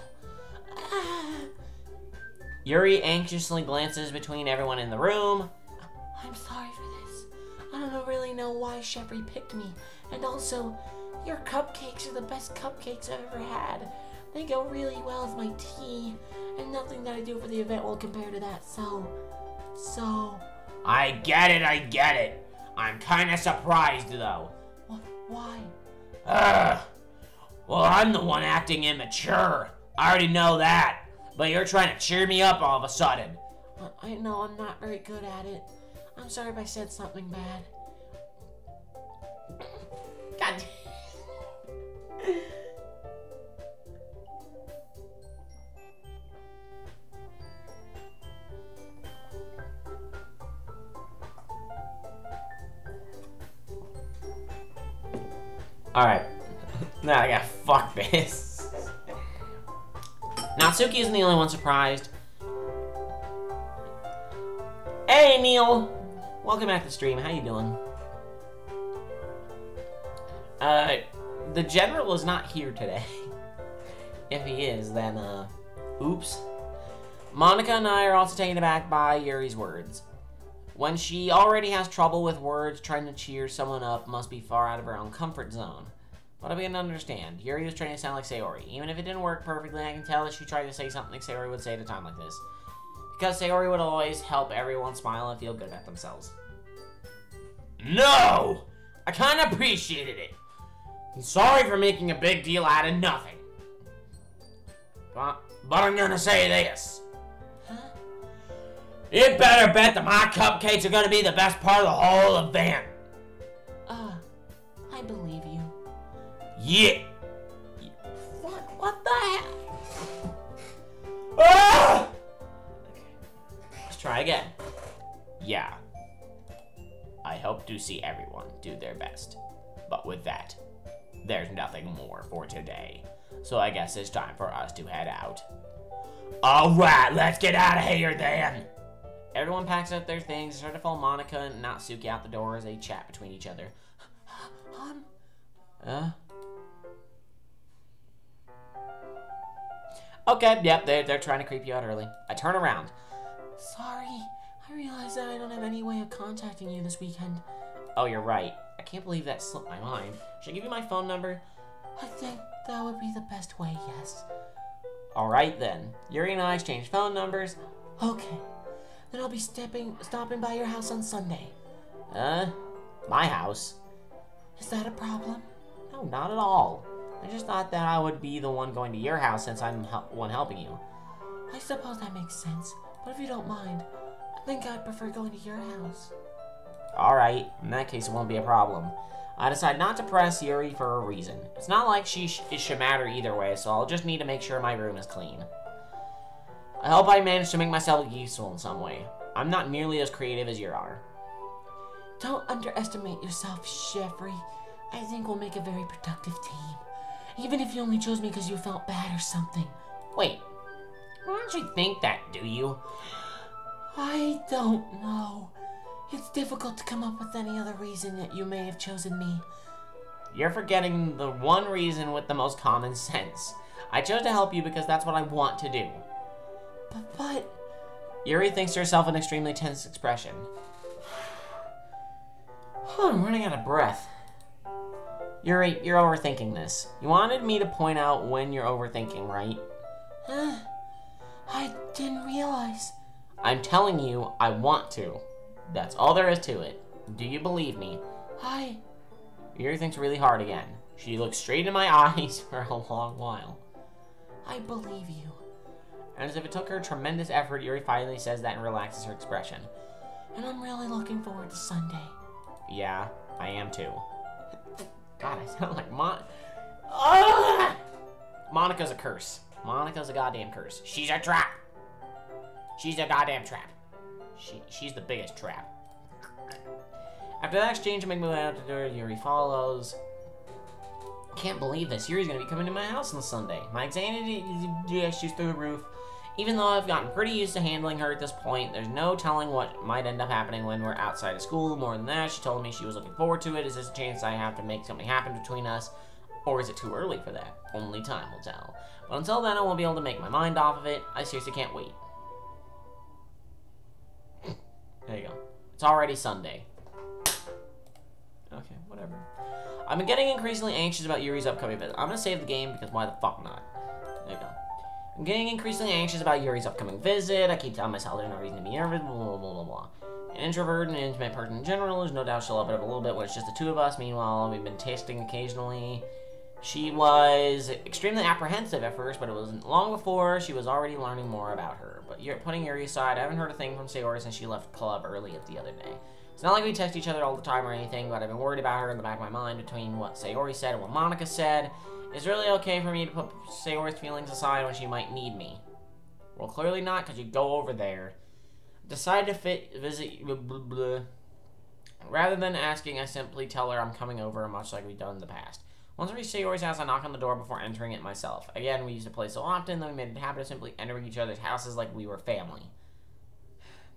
Yuri anxiously glances between everyone in the room. I'm sorry for this. I don't really know why Chefery picked me. And also, your cupcakes are the best cupcakes I've ever had. They go really well with my tea. And nothing that I do for the event will compare to that, so... I get it. I'm kinda surprised, though. Why? Well, I'm the one acting immature. I already know that. But you're trying to cheer me up all of a sudden. I know I'm not very good at it. I'm sorry if I said something bad. God. Alright. Now I gotta fuck this. Natsuki isn't the only one surprised. Hey, Neil! Welcome back to the stream. How you doing? The general is not here today. If he is, then, oops. Monica and I are also taken aback by Yuri's words. When she already has trouble with words, trying to cheer someone up must be far out of her own comfort zone. But I begin to understand. Yuri was trying to sound like Sayori. Even if it didn't work perfectly, I can tell that she tried to say something Sayori would say at a time like this. Because Sayori would always help everyone smile and feel good about themselves. No! I kinda appreciated it. I'm sorry for making a big deal out of nothing. But I'm gonna say this. Huh? You better bet that my cupcakes are gonna be the best part of the whole event. I believe you. Yeah. What the hell? Ah! Let's try again. Yeah. I hope to see everyone do their best. But with that, there's nothing more for today. So I guess it's time for us to head out. Alright, let's get out of here then. Everyone packs up their things and start to follow Monica and Natsuki out the door as they chat between each other. Okay, yep, they're trying to creep you out early. I turn around. Sorry, I realized that I don't have any way of contacting you this weekend. Oh, you're right. I can't believe that slipped my mind. Should I give you my phone number? I think that would be the best way, yes. Alright then. Yuri and I exchange phone numbers. Okay. Then I'll be stopping by your house on Sunday. My house? Is that a problem? No, not at all. I just thought that I would be the one going to your house since I'm one helping you. I suppose that makes sense, but if you don't mind, I think I'd prefer going to your house. Alright, in that case it won't be a problem. I decided not to press Yuri for a reason. It's not like it should matter either way, so I'll just need to make sure my room is clean. I hope I managed to make myself useful in some way. I'm not nearly as creative as you are. Don't underestimate yourself, Jeffrey. I think we'll make a very productive team. Even if you only chose me because you felt bad or something. Wait, why don't you think that, do you? I don't know. It's difficult to come up with any other reason that you may have chosen me. You're forgetting the one reason with the most common sense. I chose to help you because that's what I want to do. But... Yuri thinks to herself an extremely tense expression. I'm running out of breath. Yuri, you're overthinking this. You wanted me to point out when you're overthinking, right? I didn't realize. I'm telling you, I want to. That's all there is to it. Do you believe me? Yuri thinks really hard again. She looks straight in my eyes for a long while. I believe you. And as if it took her tremendous effort, Yuri finally says that and relaxes her expression. And I'm really looking forward to Sunday. Yeah, I am too. God, I sound like Monica's a curse. Monica's a goddamn curse. She's a trap. She's a goddamn trap. She's the biggest trap. After that exchange, I make my way out the door. Yuri follows. Can't believe this. Yuri's gonna be coming to my house on Sunday. My anxiety shoots through the roof. Even though I've gotten pretty used to handling her at this point, there's no telling what might end up happening when we're outside of school. More than that, she told me she was looking forward to it. Is this a chance I have to make something happen between us? Or is it too early for that? Only time will tell. But until then, I won't be able to make my mind off of it. I seriously can't wait. There you go. It's already Sunday. Okay, whatever. I've been getting increasingly anxious about Yuri's upcoming visit. I'm gonna save the game because why the fuck not? There you go. I'm getting increasingly anxious about Yuri's upcoming visit. I keep telling myself there's no reason to be nervous, blah, blah, blah, blah, blah. An introvert and an intimate person in general, there's no doubt she'll open up a little bit when it's just the two of us. Meanwhile, we've been tasting occasionally. She was extremely apprehensive at first, but it wasn't long before she was already learning more about her. But putting Yuri aside, I haven't heard a thing from Sayori since she left the club early the other day. It's not like we text each other all the time or anything, but I've been worried about her in the back of my mind between what Sayori said and what Monica said. It's really okay for me to put Sayori's feelings aside when she might need me. Well, clearly not, because you go over there. Decide to visit blah, blah, blah. Rather than asking, I simply tell her I'm coming over, much like we've done in the past. Once I reach Sayori's house, I knock on the door before entering it myself. Again, we used to play so often that we made it a habit of simply entering each other's houses like we were family.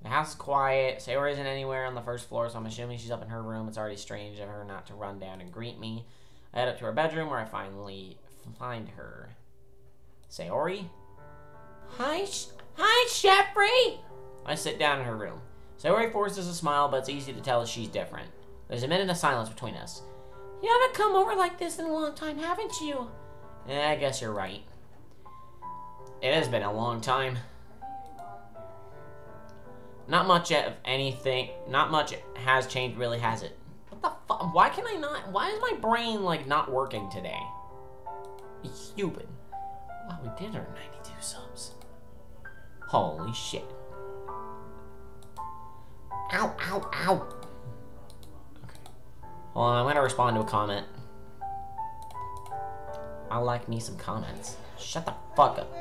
The house is quiet. Sayori isn't anywhere on the first floor, so I'm assuming she's up in her room. It's already strange of her not to run down and greet me. I head up to her bedroom where I finally find her. Sayori? Hi, Jeffrey! I sit down in her room. Sayori forces a smile, but it's easy to tell she's different. There's a minute of silence between us. You haven't come over like this in a long time, haven't you? I guess you're right. It has been a long time. Not much of anything. Not much has changed, really, has it? What the fuck? Why can I not? Why is my brain, like, not working today? It's stupid. Wow, we did our 92 subs. Holy shit. Ow, ow, ow. Okay. Well, I'm gonna respond to a comment. I like me some comments. Shut the fuck up.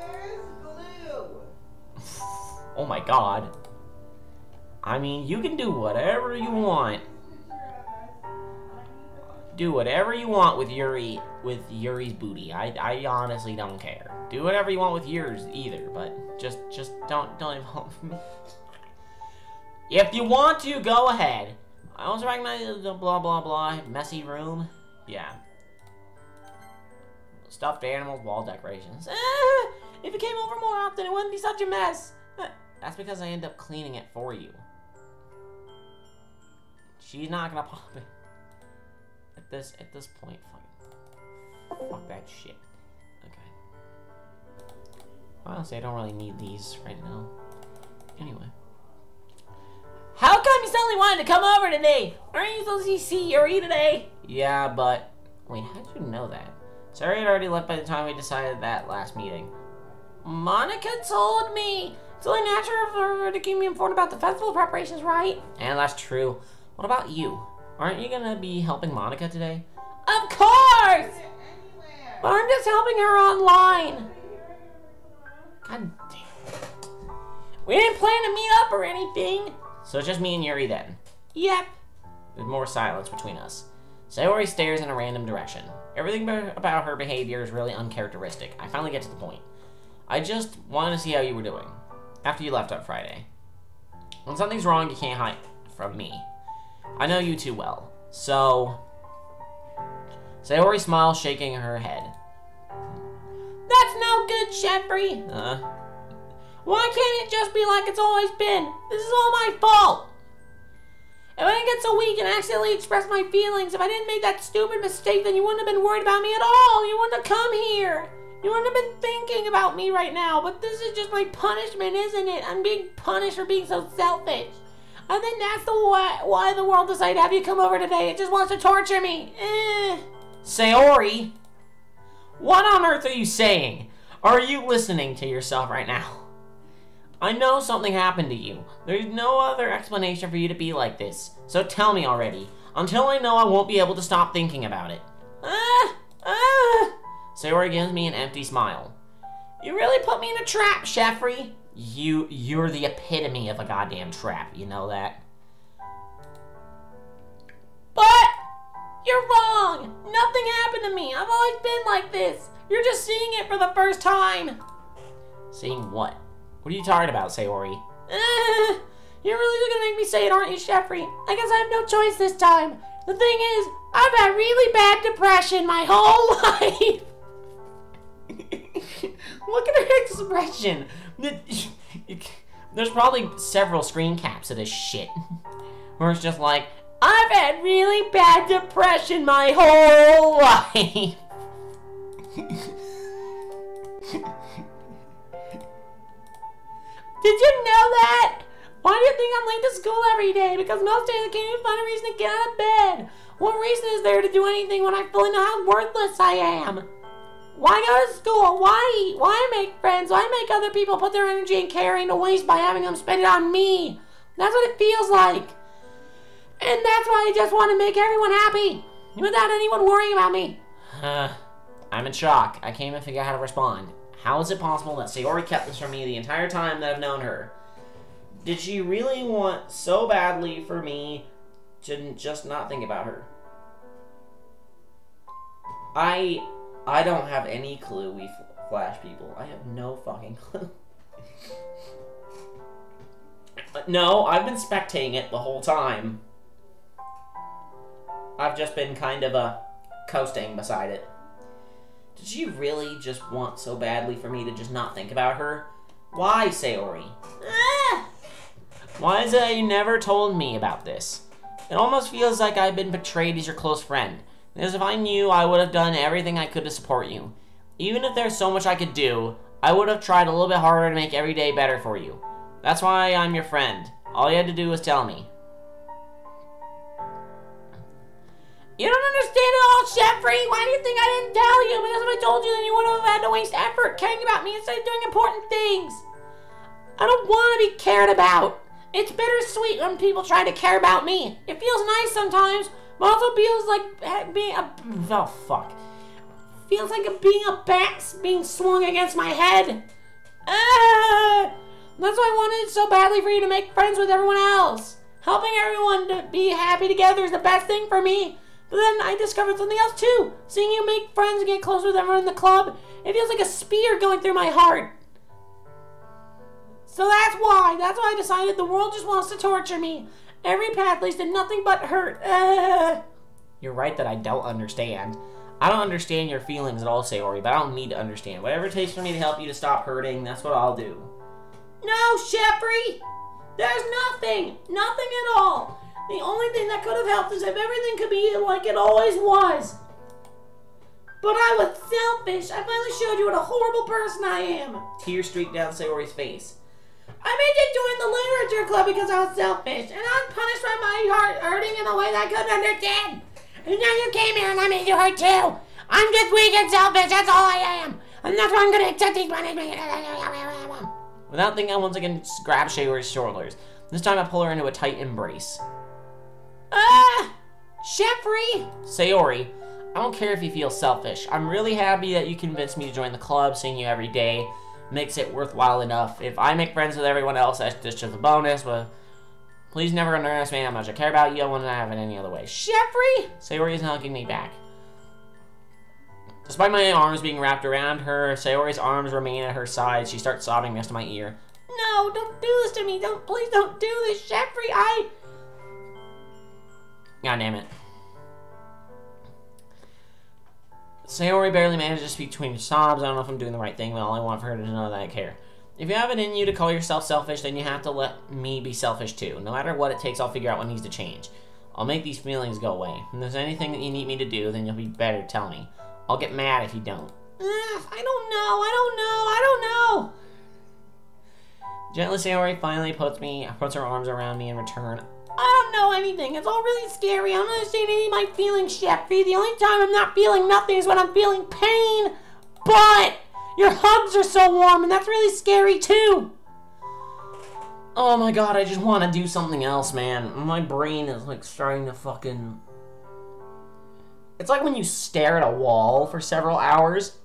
Oh my god. I mean, you can do whatever you want. Do whatever you want with Yuri's booty. I honestly don't care. Do whatever you want with yours either, but just don't involve me. If you want to, go ahead. I also recognize the blah blah blah messy room. Yeah. Stuffed animals, wall decorations. If you came over more often, it wouldn't be such a mess. That's because I end up cleaning it for you. She's not gonna pop it. At this point, fuck that shit. Okay. Honestly, I don't really need these right now. Anyway. How come you suddenly wanted to come over today? Aren't you supposed to see Yuri today? Yeah, but... Wait, how did you know that? Sorry, had already left by the time we decided that last meeting. Monica told me. It's only natural for her to keep me informed about the festival preparations, right? And that's true. What about you? Aren't you gonna be helping Monica today? Of course! But I'm just helping her online. God damn. We didn't plan to meet up or anything. So it's just me and Yuri then. Yep. There's more silence between us. Sayori stares in a random direction. Everything about her behavior is really uncharacteristic. I finally get to the point. I just wanted to see how you were doing after you left on Friday. When something's wrong, you can't hide from me. I know you too well. So... Sayori smiles, shaking her head. That's no good, Jeffrey. Why can't it just be like it's always been? This is all my fault. If I didn't get so weak and accidentally express my feelings, if I didn't make that stupid mistake, then you wouldn't have been worried about me at all. You wouldn't have come here. You wouldn't have been thinking about me right now. But this is just my punishment, isn't it? I'm being punished for being so selfish. I think that's why the world decided to have you come over today. It just wants to torture me. Sayori! What on earth are you saying? Are you listening to yourself right now? I know something happened to you. There's no other explanation for you to be like this. So tell me already. Until I know, I won't be able to stop thinking about it. Sayori gives me an empty smile. You really put me in a trap, Jeffrey. You're the epitome of a goddamn trap. You know that? But you're wrong. Nothing happened to me. I've always been like this. You're just seeing it for the first time. Seeing what? What are you talking about, Sayori? You're really gonna make me say it, aren't you, Jeffrey? I guess I have no choice this time. The thing is, I've had really bad depression my whole life. Look at her expression. There's probably several screen caps of this shit. Where it's just like, I've had really bad depression my whole life. Did you know that? Why do you think I'm late to school every day? Because most days I can't even find a reason to get out of bed. What reason is there to do anything when I fully know how worthless I am? Why go to school? Why eat? Why make friends? Why make other people put their energy and caring to waste by having them spend it on me? That's what it feels like. And that's why I just want to make everyone happy, without anyone worrying about me. I'm in shock. I can't even figure out how to respond. How is it possible that Sayori kept this from me the entire time that I've known her? Did she really want so badly for me to just not think about her? I don't have any clue we Flash people. I have no fucking clue. No, I've been spectating it the whole time. I've just been kind of coasting beside it. Did she really just want so badly for me to just not think about her? Why, Sayori? Why is it that you never told me about this? It almost feels like I've been betrayed as your close friend. Because if I knew, I would have done everything I could to support you. Even if there's so much I could do, I would have tried a little bit harder to make every day better for you. That's why I'm your friend. All you had to do was tell me. You don't understand at all, Jeffrey. Why do you think I didn't tell you? Because if I told you, then you wouldn't have had to waste effort caring about me instead of doing important things. I don't want to be cared about. It's bittersweet when people try to care about me. It feels nice sometimes, but also feels like being a... Oh, fuck. Feels like being a bat being swung against my head. That's why I wanted it so badly for you to make friends with everyone else. Helping everyone to be happy together is the best thing for me. But then I discovered something else too. Seeing you make friends and get closer with everyone in the club, it feels like a spear going through my heart. So that's why I decided the world just wants to torture me. Every path leads to nothing but hurt. You're right that I don't understand. I don't understand your feelings at all, Sayori, but I don't need to understand. Whatever it takes for me to help you to stop hurting, that's what I'll do. No, Jeffrey! There's nothing! Nothing at all! The only thing that could have helped is if everything could be like it always was. But I was selfish. I finally showed you what a horrible person I am. Tears streaked down Sayori's face. I made you join the literature club because I was selfish, and I was punished by my heart hurting in a way that I couldn't understand. And now you came here and I made you hurt too. I'm just weak and selfish, that's all I am. And that's why I'm gonna accept these punishments. Without thinking, I once again grab Sayori's shoulders. This time I pull her into a tight embrace. Jeffrey! Sayori, I don't care if you feel selfish. I'm really happy that you convinced me to join the club. Seeing you every day makes it worthwhile enough. If I make friends with everyone else, that's just a bonus, but please never underestimate how much I care about you. I wouldn't have it any other way. Jeffrey! Sayori is hugging me back. Despite my arms being wrapped around her, Sayori's arms remain at her side. She starts sobbing next to my ear. No, don't do this to me. Please don't do this, Jeffrey. God damn it. Sayori barely manages to speak between sobs. I don't know if I'm doing the right thing, but all I want for her to know that I care. If you have it in you to call yourself selfish, then you have to let me be selfish too. No matter what it takes, I'll figure out what needs to change. I'll make these feelings go away. If there's anything that you need me to do, then you'll be better to tell me. I'll get mad if you don't. I don't know. Gently, Sayori finally puts her arms around me in return. I don't know anything. It's all really scary. I don't understand any of my feelings, Jeffrey. The only time I'm not feeling nothing is when I'm feeling pain. But your hugs are so warm, and that's really scary, too. Oh my god, I just want to do something else, man. My brain is, like, starting to fucking... It's like when you stare at a wall for several hours,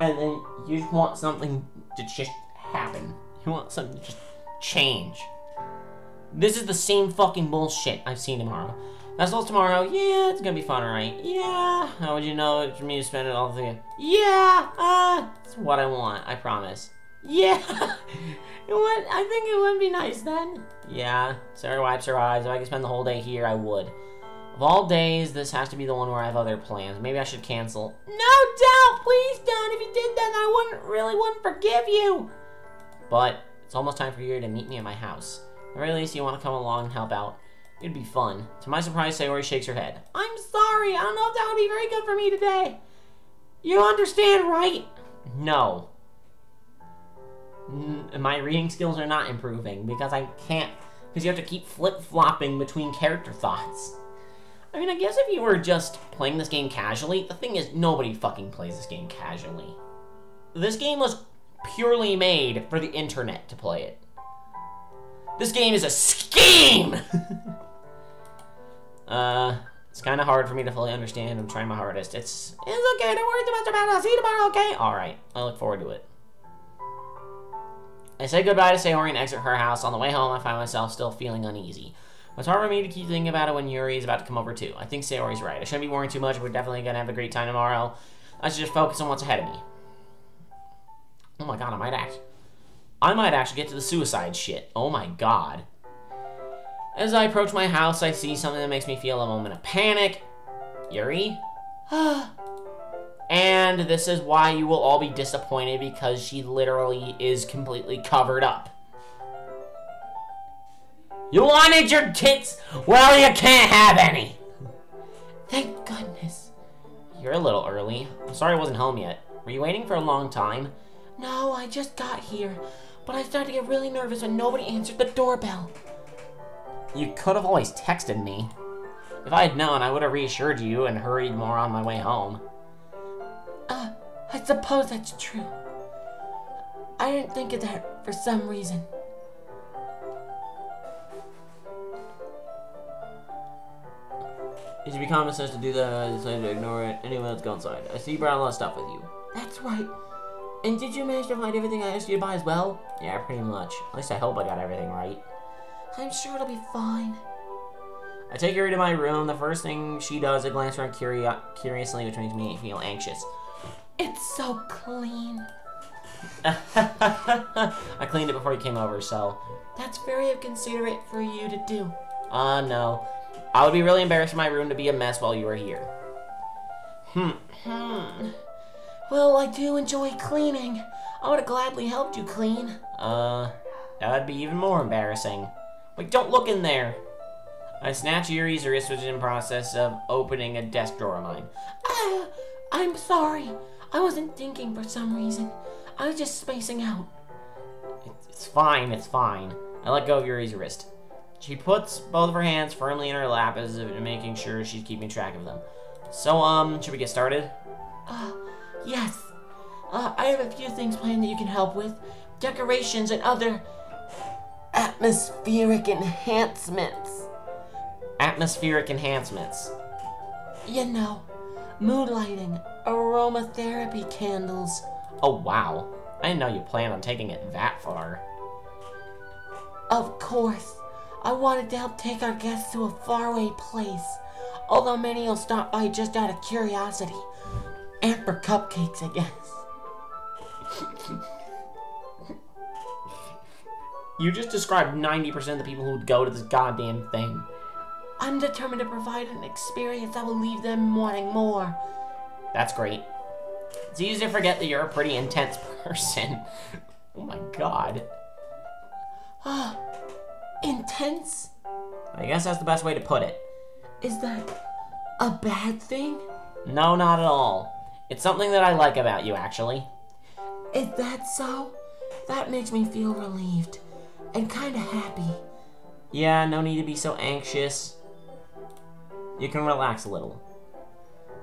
and then you just want something to just happen. You want something to just change. This is the same fucking bullshit I've seen tomorrow. That's all tomorrow. Yeah, it's gonna be fun, right? Yeah. How would you know it's for me to spend it all the... Yeah, it's what I want, I promise. Yeah. I think it would be nice then. Yeah. Sarah wipes her eyes. If I could spend the whole day here, I would. Of all days, this has to be the one where I have other plans. Maybe I should cancel. No, don't! Please don't! If you did that, I wouldn't forgive you! But it's almost time for you to meet me at my house. At the very least, you want to come along and help out. It'd be fun. To my surprise, Sayori shakes her head. I'm sorry. I don't know if that would be very good for me today. You understand, right? No. My reading skills are not improving because I can't... Because you have to keep flip-flopping between character thoughts. I mean, I guess if you were just playing this game casually, the thing is, nobody fucking plays this game casually. This game was purely made for the internet to play it. This game is a scheme! It's kind of hard for me to fully understand. I'm trying my hardest. It's okay, don't worry too much about it. I'll see you tomorrow, okay? Alright, I look forward to it. I say goodbye to Sayori and exit her house. On the way home, I find myself still feeling uneasy. It's hard for me to keep thinking about it when Yuri is about to come over too. I think Sayori's right. I shouldn't be worrying too much. We're definitely gonna have a great time tomorrow. I should just focus on what's ahead of me. Oh my god, I might actually get to the suicide shit. Oh my god. As I approach my house, I see something that makes me feel a moment of panic. Yuri? And this is why you will all be disappointed, because she literally is completely covered up. You wanted your tits? Well, you can't have any. Thank goodness. You're a little early. I'm sorry I wasn't home yet. Were you waiting for a long time? No, I just got here. But I started to get really nervous when nobody answered the doorbell. You could have always texted me. If I had known, I would have reassured you and hurried more on my way home. I suppose that's true. I didn't think of that for some reason. It should be common sense to do that. I decided to ignore it. Anyway, let's go inside. I see you brought a lot of stuff with you. That's right. And did you manage to find everything I asked you to buy as well? Yeah, pretty much. At least I hope I got everything right. I'm sure it'll be fine. I take her to my room. The first thing she does is glance around curiously, which makes me feel anxious. It's so clean. I cleaned it before you came over, so... That's very considerate for you to do. No. I would be really embarrassed for my room to be a mess while you were here. Well, I do enjoy cleaning. I would have gladly helped you clean. That would be even more embarrassing. Wait, don't look in there. I snatch Yuri's wrist, which is in process of opening a desk drawer of mine. I'm sorry. I wasn't thinking for some reason. I was just spacing out. It's fine, it's fine. I let go of Yuri's wrist. She puts both of her hands firmly in her lap, as if making sure she's keeping track of them. So, should we get started? Yes. I have a few things planned that you can help with. Decorations and other atmospheric enhancements. Atmospheric enhancements. You know, mood lighting, aromatherapy candles. Oh, wow. I didn't know you planned on taking it that far. Of course, I wanted to help take our guests to a faraway place. Although many will stop by just out of curiosity. And for cupcakes, I guess. You just described 90% of the people who would go to this goddamn thing. I'm determined to provide an experience that will leave them wanting more. That's great. It's easy to forget that you're a pretty intense person. Oh my god. Intense? I guess that's the best way to put it. Is that a bad thing? No, not at all. It's something that I like about you, actually. Is that so? That makes me feel relieved. And kinda happy. Yeah, no need to be so anxious. You can relax a little.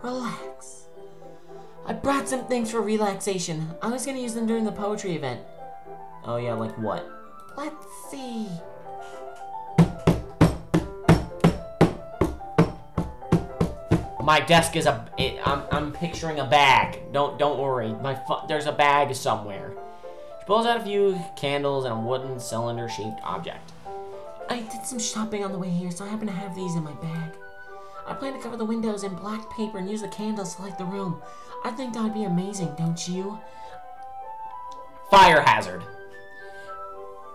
Relax. I brought some things for relaxation. I was gonna use them during the poetry event. Oh yeah, like what? Let's see. My desk is I'm picturing a bag. Don't worry. There's a bag somewhere. She pulls out a few candles and a wooden cylinder-shaped object. I did some shopping on the way here, so I happen to have these in my bag. I plan to cover the windows in black paper and use the candles to light the room. I think that would be amazing, don't you? Fire hazard.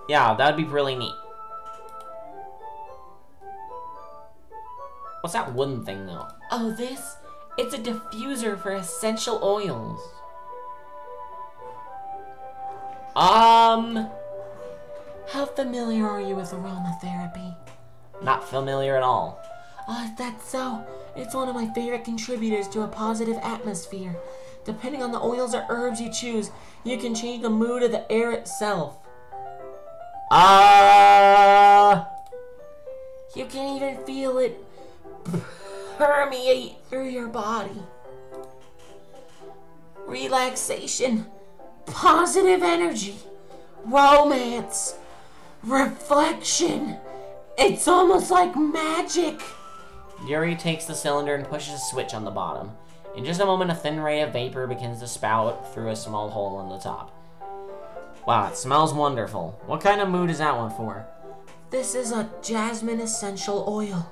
Yeah, that'd be really neat. What's that wooden thing, though? Oh, this? It's a diffuser for essential oils. How familiar are you with aromatherapy? Not familiar at all. Oh, if that's so, it's one of my favorite contributors to a positive atmosphere. Depending on the oils or herbs you choose, you can change the mood of the air itself. You can even feel it permeate through your body. Relaxation, positive energy, romance, reflection. It's almost like magic. Yuri takes the cylinder and pushes a switch on the bottom. In just a moment, a thin ray of vapor begins to spout through a small hole on the top. Wow, it smells wonderful. What kind of mood is that one for? This is a jasmine essential oil.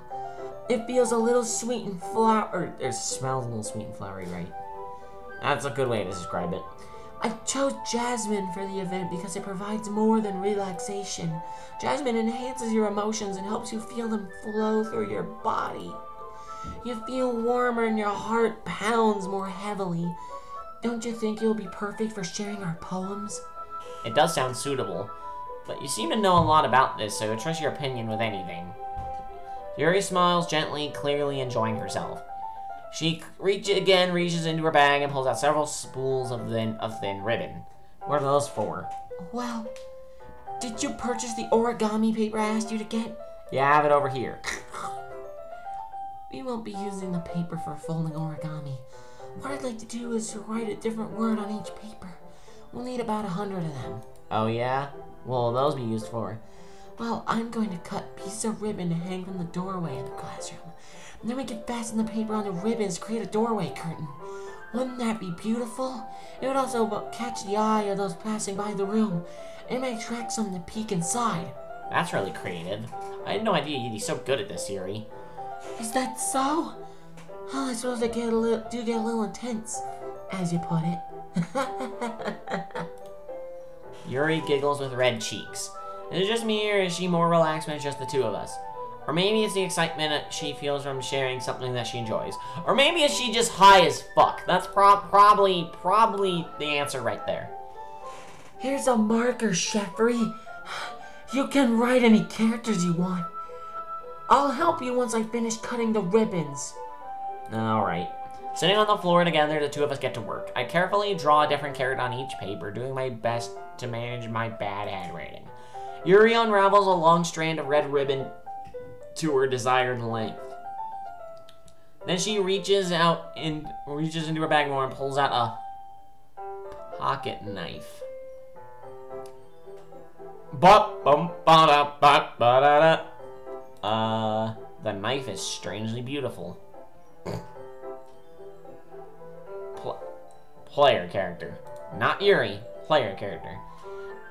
It feels a little sweet and flowery. It smells a little sweet and flowery, right? That's a good way to describe it. I chose jasmine for the event because it provides more than relaxation. Jasmine enhances your emotions and helps you feel them flow through your body. You feel warmer and your heart pounds more heavily. Don't you think you'll be perfect for sharing our poems? It does sound suitable, but you seem to know a lot about this, so I trust your opinion with anything. Yuri smiles gently, clearly enjoying herself. She reaches into her bag and pulls out several spools of thin ribbon. What are those for? Well, did you purchase the origami paper I asked you to get? Yeah, I have it over here. We won't be using the paper for folding origami. What I'd like to do is to write a different word on each paper. We'll need about 100 of them. Oh yeah? What will those be used for? Well, I'm going to cut pieces of ribbon to hang from the doorway of the classroom. And then we can fasten the paper on the ribbons to create a doorway curtain. Wouldn't that be beautiful? It would also catch the eye of those passing by the room. It may attract some to peek inside. That's really creative. I had no idea you'd be so good at this, Yuri. Is that so? Oh, I suppose I do get a little intense, as you put it. Yuri giggles with red cheeks. Is it just me, or is she more relaxed when it's just the two of us? Or maybe it's the excitement she feels from sharing something that she enjoys. Or maybe is she just high as fuck? That's probably the answer right there. Here's a marker, Sheffrey. You can write any characters you want. I'll help you once I finish cutting the ribbons. Alright. Sitting on the floor together, the two of us get to work. I carefully draw a different character on each paper, doing my best to manage my bad handwriting. Yuri unravels a long strand of red ribbon to her desired length. Then she reaches into her bag more and pulls out a pocket knife. That The knife is strangely beautiful. Player character. Not Yuri. Player character.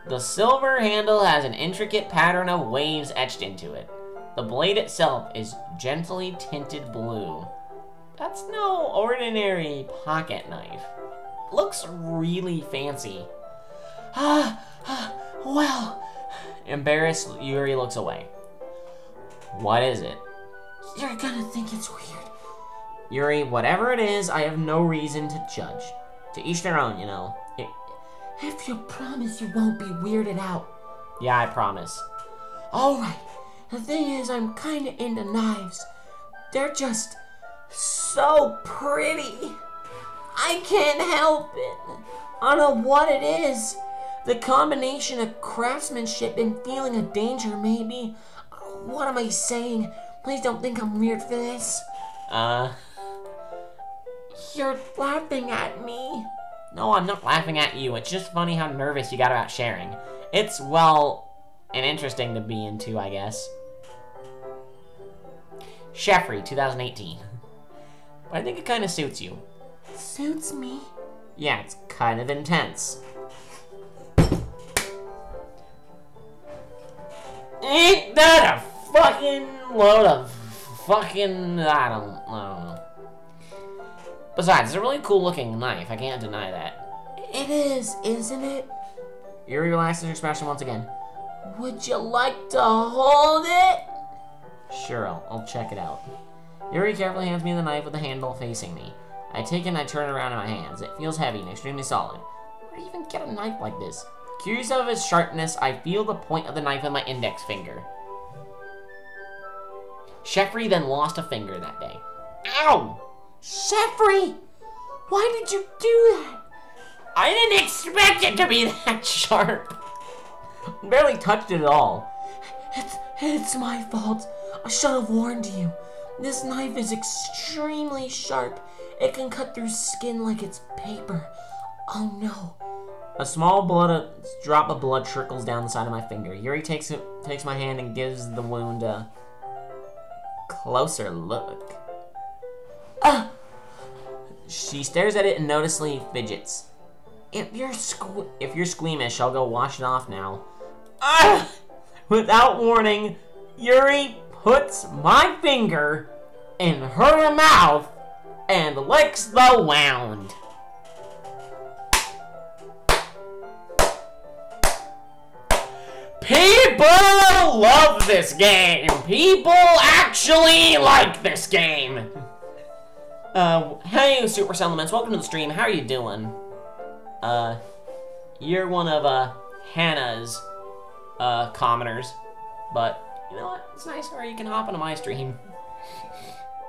The silver handle has an intricate pattern of waves etched into it. The blade itself is gently tinted blue. That's no ordinary pocket knife. Looks really fancy. Well... Embarrassed, Yuri looks away. What is it? You're gonna think it's weird. Yuri, whatever it is, I have no reason to judge. To each their own, you know. If you promise you won't be weirded out. Yeah, I promise. Alright. The thing is, I'm kinda into knives. They're just so pretty. I can't help it. I don't know what it is. The combination of craftsmanship and feeling of danger, maybe. What am I saying? Please don't think I'm weird for this. You're laughing at me. No, I'm not laughing at you. It's just funny how nervous you got about sharing. It's, well, and interesting to be into, I guess. Sheffrey, 2018. But I think it kind of suits you. Suits me? Yeah, it's kind of intense. Ain't that a fucking load of fucking... I don't know. Besides, it's a really cool looking knife. I can't deny that. It is, isn't it? Yuri relaxes her expression once again. Would you like to hold it? Sure, I'll check it out. Yuri carefully hands me the knife with the handle facing me. I take it and I turn it around in my hands. It feels heavy and extremely solid. Where do you even get a knife like this? Curious of its sharpness, I feel the point of the knife in my index finger. Sheffrey then lost a finger that day. Ow! Sheffrey! Why did you do that? I didn't expect it to be that sharp. Barely touched it at all. It's my fault. I should have warned you. This knife is extremely sharp. It can cut through skin like it's paper. Oh no. A small drop of blood trickles down the side of my finger. Yuri takes my hand and gives the wound a closer look. She stares at it and noticeably fidgets. If you're squeamish, I'll go wash it off now. Without warning, Yuri puts my finger in her mouth and licks the wound. People love this game. People actually like this game. Hey, Super Supplements, welcome to the stream. How are you doing? You're one of, Hannah's, commoners. But, you know what? It's nice where you can hop into my stream.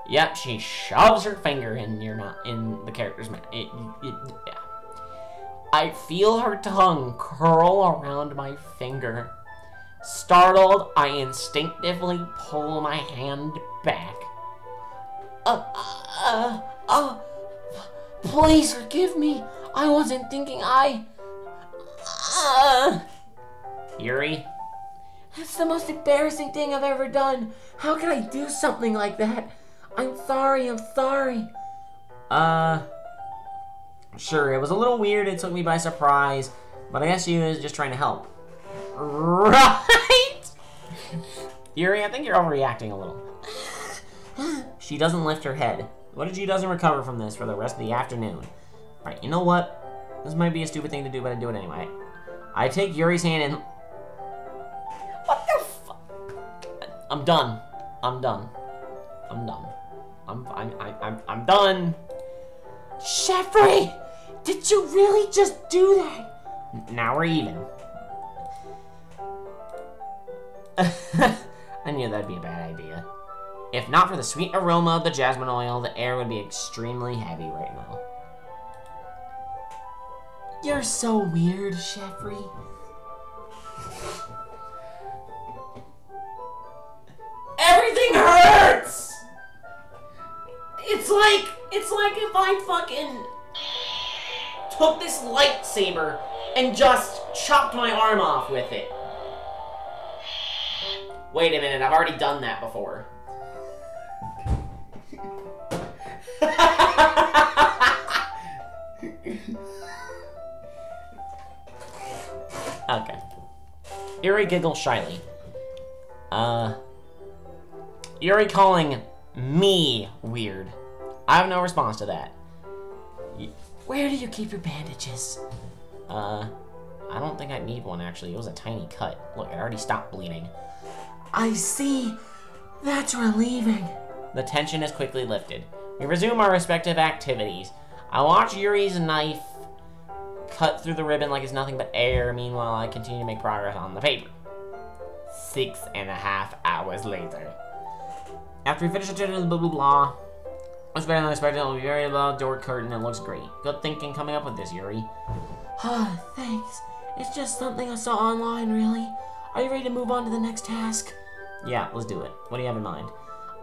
Yep, she shoves her finger in your mouth, in the character's mouth. Yeah. I feel her tongue curl around my finger. Startled, I instinctively pull my hand back. Please forgive me. I wasn't thinking. Yuri? That's the most embarrassing thing I've ever done. How can I do something like that? I'm sorry. Sure, it was a little weird. It took me by surprise, but I guess she was just trying to help. Right? Yuri, I think you're overreacting a little. She doesn't lift her head. What if she doesn't recover from this for the rest of the afternoon? Alright, you know what? This might be a stupid thing to do, but I do it anyway. I take Yuri's hand and... What the fuck? I'm done. I'm done. I'm done. Sheffrey! Did you really just do that? Now we're even. I knew that'd be a bad idea. If not for the sweet aroma of the jasmine oil, the air would be extremely heavy right now. You're so weird, Sheffrey. Everything hurts! It's like if I fucking took this lightsaber and just chopped my arm off with it. Wait a minute, I've already done that before. Okay. Yuri giggles shyly. Yuri calling me weird. I have no response to that. Where do you keep your bandages? I don't think I need one, actually. It was a tiny cut. Look, it already stopped bleeding. I see. That's relieving. The tension is quickly lifted. We resume our respective activities. I watch Yuri's knife cut through the ribbon like it's nothing but air. Meanwhile, I continue to make progress on the paper. 6.5 hours later. After we finish the blah blah blah. It's better than expected. It'll be very loud door curtain. It looks great. Good thinking coming up with this, Yuri. Thanks. It's just something I saw online, really. Are you ready to move on to the next task? Yeah, let's do it. What do you have in mind?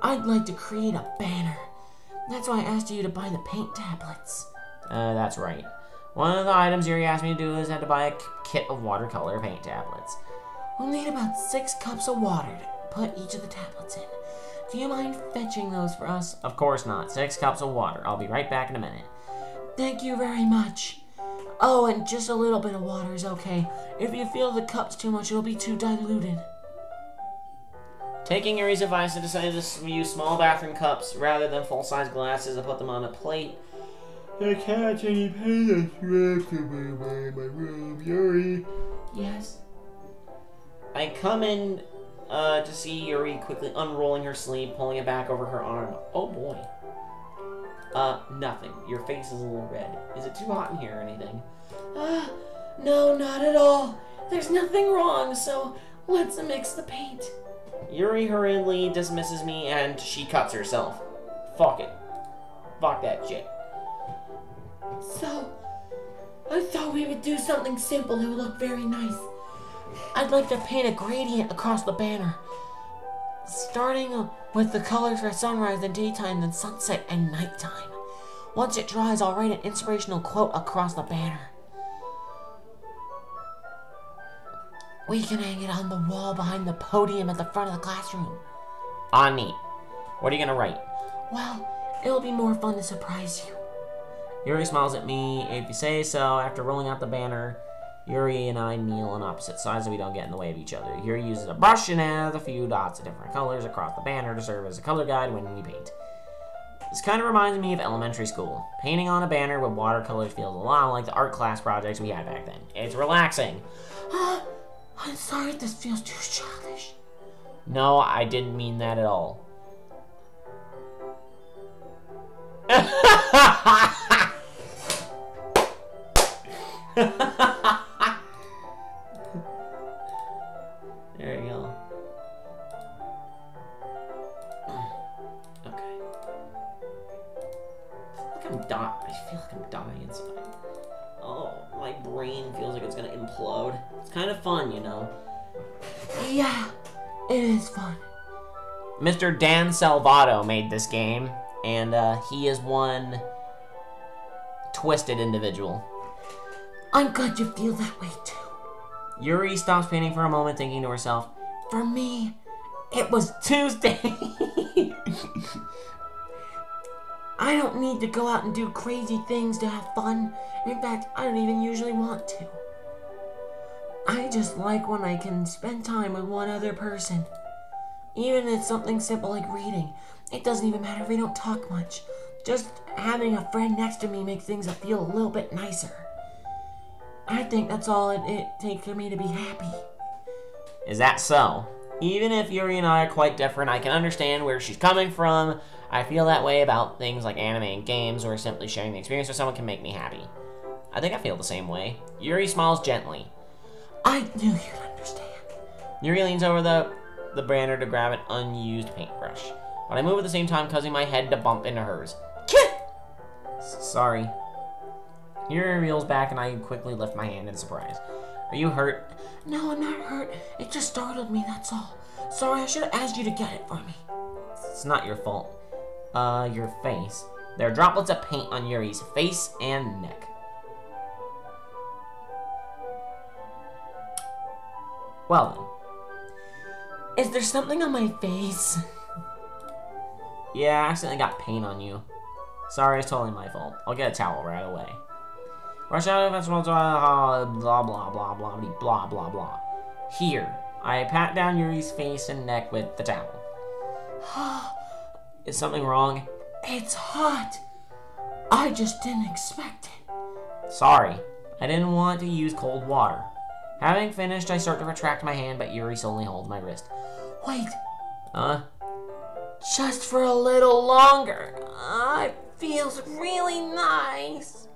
I'd like to create a banner. That's why I asked you to buy the paint tablets. That's right. One of the items Yuri asked me to do is had to buy a kit of watercolor paint tablets. We'll need about 6 cups of water to put each of the tablets in. Do you mind fetching those for us? Of course not. 6 cups of water. I'll be right back in a minute. Thank you very much. Oh, and just a little bit of water is okay. If you feel the cup's too much, it'll be too diluted. Taking Yuri's advice, I decided to use small bathroom cups rather than full-size glasses and put them on a plate. I catch any paint that's wrapped in my room, Yuri. Yes? I come in to see Yuri quickly unrolling her sleeve, pulling it back over her arm. Oh boy. Nothing. Your face is a little red. Is it too hot in here or anything? No, not at all. There's nothing wrong, so let's mix the paint. Yuri hurriedly dismisses me and she cuts herself. Fuck it. Fuck that shit. So, I thought we would do something simple that would look very nice. I'd like to paint a gradient across the banner. Starting with the colors for sunrise and daytime, then sunset and nighttime. Once it dries, I'll write an inspirational quote across the banner. We can hang it on the wall behind the podium at the front of the classroom. Ah, neat. What are you gonna write? Well, it'll be more fun to surprise you. Yuri smiles at me. If you say so. After rolling out the banner, Yuri and I kneel on opposite sides so we don't get in the way of each other. Yuri uses a brush and adds a few dots of different colors across the banner to serve as a color guide when we paint. This kind of reminds me of elementary school. Painting on a banner with watercolors feels a lot like the art class projects we had back then. It's relaxing. I'm sorry if this feels too childish. No, I didn't mean that at all. There you go. Okay. I feel like I'm dying inside. Oh, my brain feels like it's gonna implode. It's kind of fun, you know. Yeah, it is fun. Mr. Dan Salvato made this game, and he is one twisted individual. I'm glad you feel that way too. Yuri stops painting for a moment, thinking to herself, For me, it was Tuesday. I don't need to go out and do crazy things to have fun. In fact, I don't even usually want to. I just like when I can spend time with one other person. Even if it's something simple like reading. It doesn't even matter if we don't talk much. Just having a friend next to me makes things feel a little bit nicer. I think that's all it takes for me to be happy. Is that so? Even if Yuri and I are quite different, I can understand where she's coming from. I feel that way about things like anime and games, or simply sharing the experience with someone can make me happy. I think I feel the same way. Yuri smiles gently. I knew you'd understand. Yuri leans over the banner to grab an unused paintbrush, but I move at the same time, causing my head to bump into hers. Sorry. Yuri reels back and I quickly lift my hand in surprise. Are you hurt? No, I'm not hurt. It just startled me, that's all. Sorry, I should have asked you to get it for me. It's not your fault. Your face. There are droplets of paint on Yuri's face and neck. Well then. Is there something on my face? Yeah, I accidentally got paint on you. Sorry, it's totally my fault. I'll get a towel right away. Rush out of the festival, blah, blah, blah, blah, blah, blah, blah, blah. Here. I pat down Yuri's face and neck with the towel. Is something wrong? It's hot. I just didn't expect it. Sorry. I didn't want to use cold water. Having finished, I start to retract my hand, but Yuri solely holds my wrist. Wait. Huh? Just for a little longer. It feels really nice.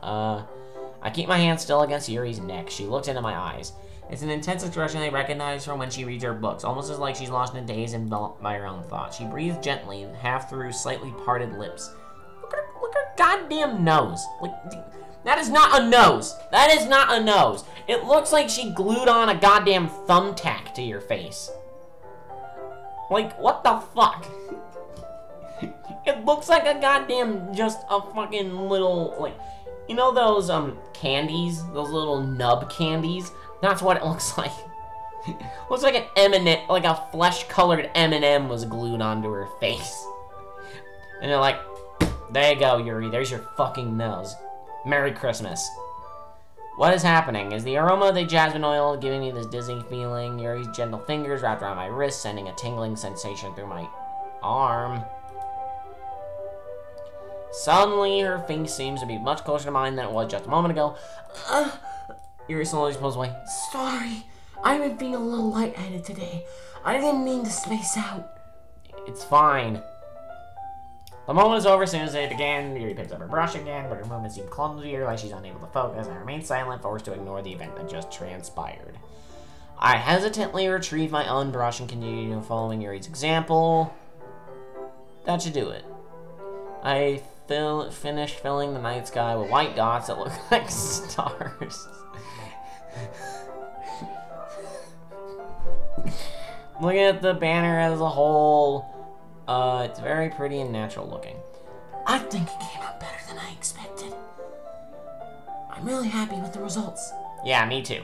I keep my hand still against Yuri's neck. She looks into my eyes. It's an intense expression I recognize from when she reads her books, almost as like she's lost in a daze and enveloped by her own thoughts. She breathes gently, half through slightly parted lips. Look at her goddamn nose. Like, that is not a nose. That is not a nose. It looks like she glued on a goddamn thumbtack to your face. Like, what the fuck? It looks like a goddamn, just a fucking little, like, you know those, candies? Those little nub candies? That's what it looks like. Looks like an M&M, like a flesh-colored M&M was glued onto her face. And they're like, there you go, Yuri, there's your fucking nose. Merry Christmas. What is happening? Is the aroma of the jasmine oil giving me this dizzy feeling? Yuri's gentle fingers wrapped around my wrist, sending a tingling sensation through my arm. Suddenly, her face seems to be much closer to mine than it was just a moment ago. Yuri slowly pulls away. Sorry, I've been feeling a little lightheaded today. I didn't mean to space out. It's fine. The moment is over as soon as it began. Yuri picks up her brush again, but her movements seem clumsier, like she's unable to focus. I remain silent, forced to ignore the event that just transpired. I hesitantly retrieve my own brush and continue following Yuri's example. That should do it. I finish filling the night sky with white dots that look like stars. Looking at the banner as a whole, it's very pretty and natural looking. I think it came out better than I expected. I'm really happy with the results. Yeah, me too.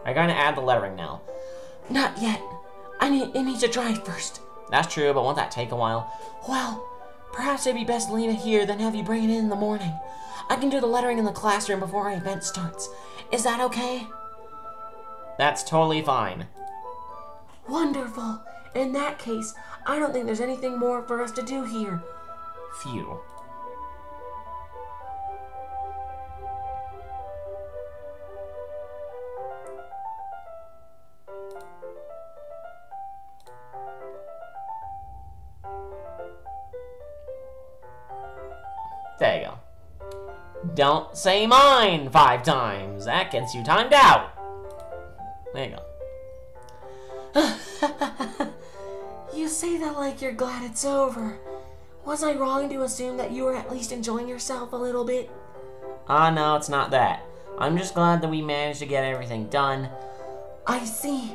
I'm gonna add the lettering now. Not yet. It needs to dry first. That's true, but won't that take a while? Well, perhaps it'd be best to leave it here, then have you bring it in the morning. I can do the lettering in the classroom before our event starts. Is that okay? That's totally fine. Wonderful. In that case, I don't think there's anything more for us to do here. Phew. There you go. Don't say mine 5 times. That gets you timed out. There you go. You say that like you're glad it's over. Was I wrong to assume that you were at least enjoying yourself a little bit? No, it's not that. I'm just glad that we managed to get everything done. I see.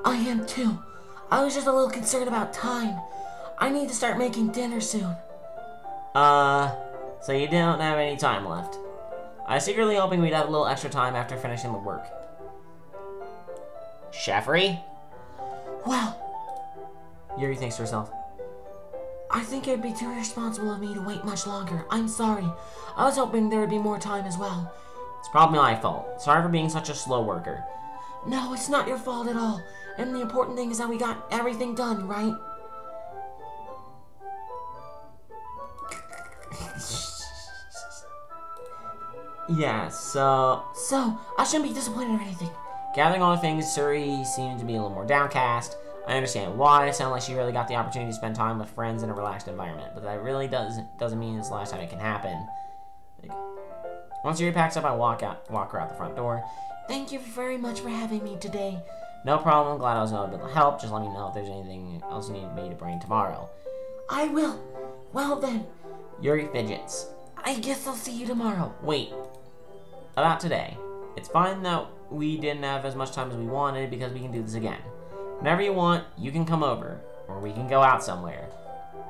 I am too. I was just a little concerned about time. I need to start making dinner soon. So you don't have any time left. I was secretly hoping we'd have a little extra time after finishing the work. Cheffery? Well, Yuri thinks to herself. I think it'd be too irresponsible of me to wait much longer. I'm sorry. I was hoping there would be more time as well. It's probably my fault. Sorry for being such a slow worker. No, it's not your fault at all. And the important thing is that we got everything done, right? Yeah, so I shouldn't be disappointed or anything. Gathering all the things, Suri seemed to be a little more downcast. I understand why. It sounded like she really got the opportunity to spend time with friends in a relaxed environment, but that really doesn't mean it's the last time it can happen. Once Yuri packs up, I walk her out the front door. Thank you very much for having me today. No problem. I'm glad I was able to help. Just let me know if there's anything else you need me to bring tomorrow. I will. Well then. Yuri fidgets. I guess I'll see you tomorrow. Wait. About today. It's fine that we didn't have as much time as we wanted because we can do this again. Whenever you want, you can come over, or we can go out somewhere.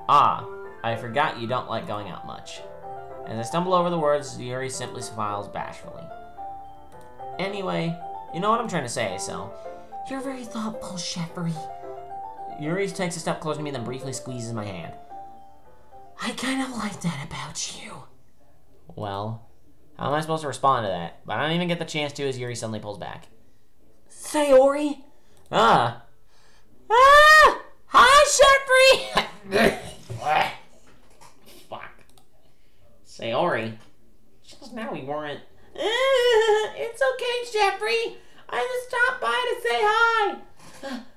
I forgot you don't like going out much. As I stumble over the words, Yuri simply smiles bashfully. Anyway, you know what I'm trying to say, so... You're very thoughtful, Cheffery. Yuri takes a step closer to me, then briefly squeezes my hand. I kind of like that about you. Well, how am I supposed to respond to that? But I don't even get the chance to as Yuri suddenly pulls back. Sayori? Ah! Ah! Hi, Sheffrey! Fuck. Sayori. Just now we weren't. It's okay, Jeffrey. I just stopped by to say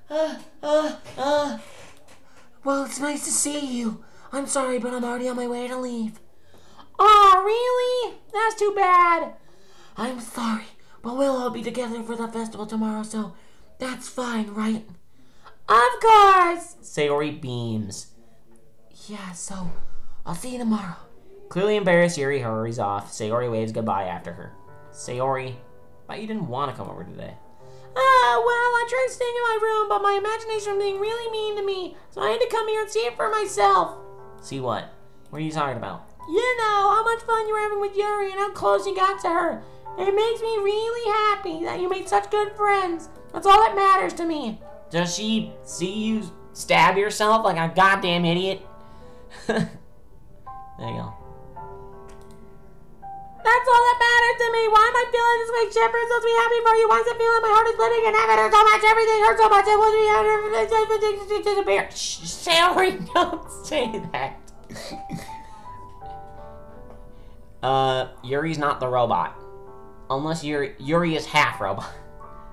hi. Well, it's nice to see you. I'm sorry, but I'm already on my way to leave. Oh, really? That's too bad. I'm sorry, but we'll all be together for the festival tomorrow, so that's fine, right? Of course! Sayori beams. Yeah, so I'll see you tomorrow. Clearly embarrassed, Yuri hurries off. Sayori waves goodbye after her. Sayori, thought you didn't want to come over today. Well, I tried staying in my room, but my imagination was being really mean to me, so I had to come here and see it for myself. See what? What are you talking about? You know, how much fun you were having with Yuri and how close you got to her. It makes me really happy that you made such good friends. That's all that matters to me. Does she see you stab yourself like a goddamn idiot? There you go. That's all that matters to me. Why am I feeling this way? Shepard's supposed to be happy for you. Why is it feeling my heart is bleeding and it hurts so much? Everything hurts so much. It wants to disappear. Shh, Sayori, don't say that. Yuri's not the robot. Unless Yuri is half robot.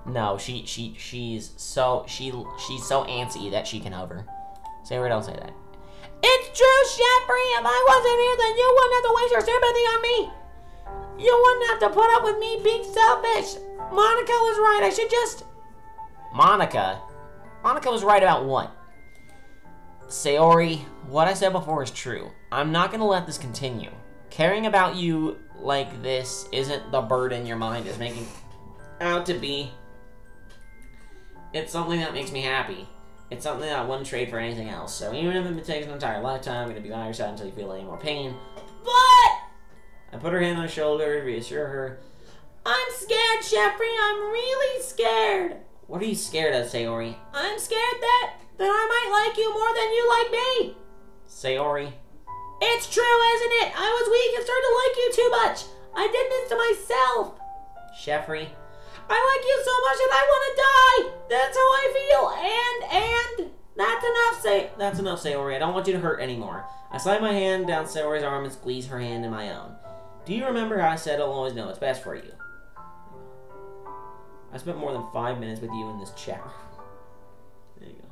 No, she's so antsy that she can hover. Sayori, don't say that. It's true, Shepard. If I wasn't here, then you wouldn't have to waste your sympathy on me. You wouldn't have to put up with me being selfish. Monica was right. I should just... Monica was right about what? Sayori, what I said before is true. I'm not gonna let this continue. Caring about you like this isn't the burden your mind is making out to be. It's something that makes me happy. It's something that I wouldn't trade for anything else. So even if it takes an entire lifetime, I'm gonna be by your side until you feel any more pain. But... I put her hand on her shoulder, reassure her. I'm scared, Shepard. I'm really scared. What are you scared of, Sayori? I'm scared that I might like you more than you like me. Sayori. It's true, isn't it? I was weak and started to like you too much. I did this to myself. Sheffrey. I like you so much that I want to die. That's how I feel. And that's enough, Sayori. I don't want you to hurt anymore. I slide my hand down Sayori's arm and squeeze her hand in my own. Do you remember how I said I'll always know what's best for you? I spent more than 5 minutes with you in this chat. There you go.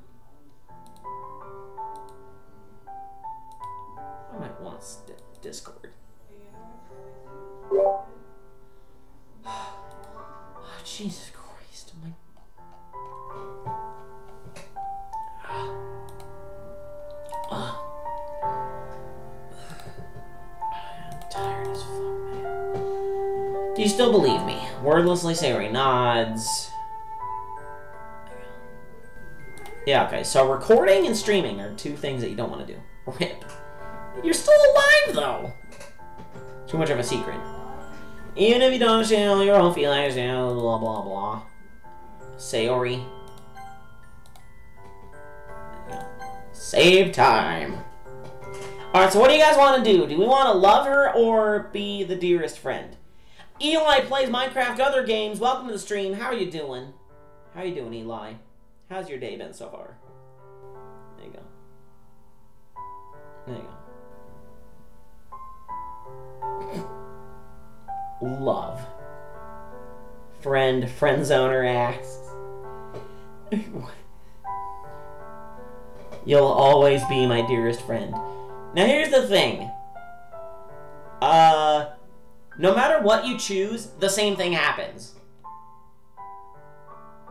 I might want Discord. Oh, Jesus Christ. I'm tired as fuck, man. Do you still believe me? Wordlessly, Sayori nods. Yeah, okay, so recording and streaming are two things that you don't want to do. RIP. You're still alive, though! Too much of a secret. Even if you don't understand all your own feelings, blah, blah, blah. Sayori. Save time. Alright, so what do you guys want to do? Do we want to love her or be the dearest friend? Eli plays Minecraft other games. Welcome to the stream. How are you doing? How are you doing, Eli? How's your day been so far? There you go. There you go. Love. Friend zoner asks. You'll always be my dearest friend. Now here's the thing. No matter what you choose, the same thing happens.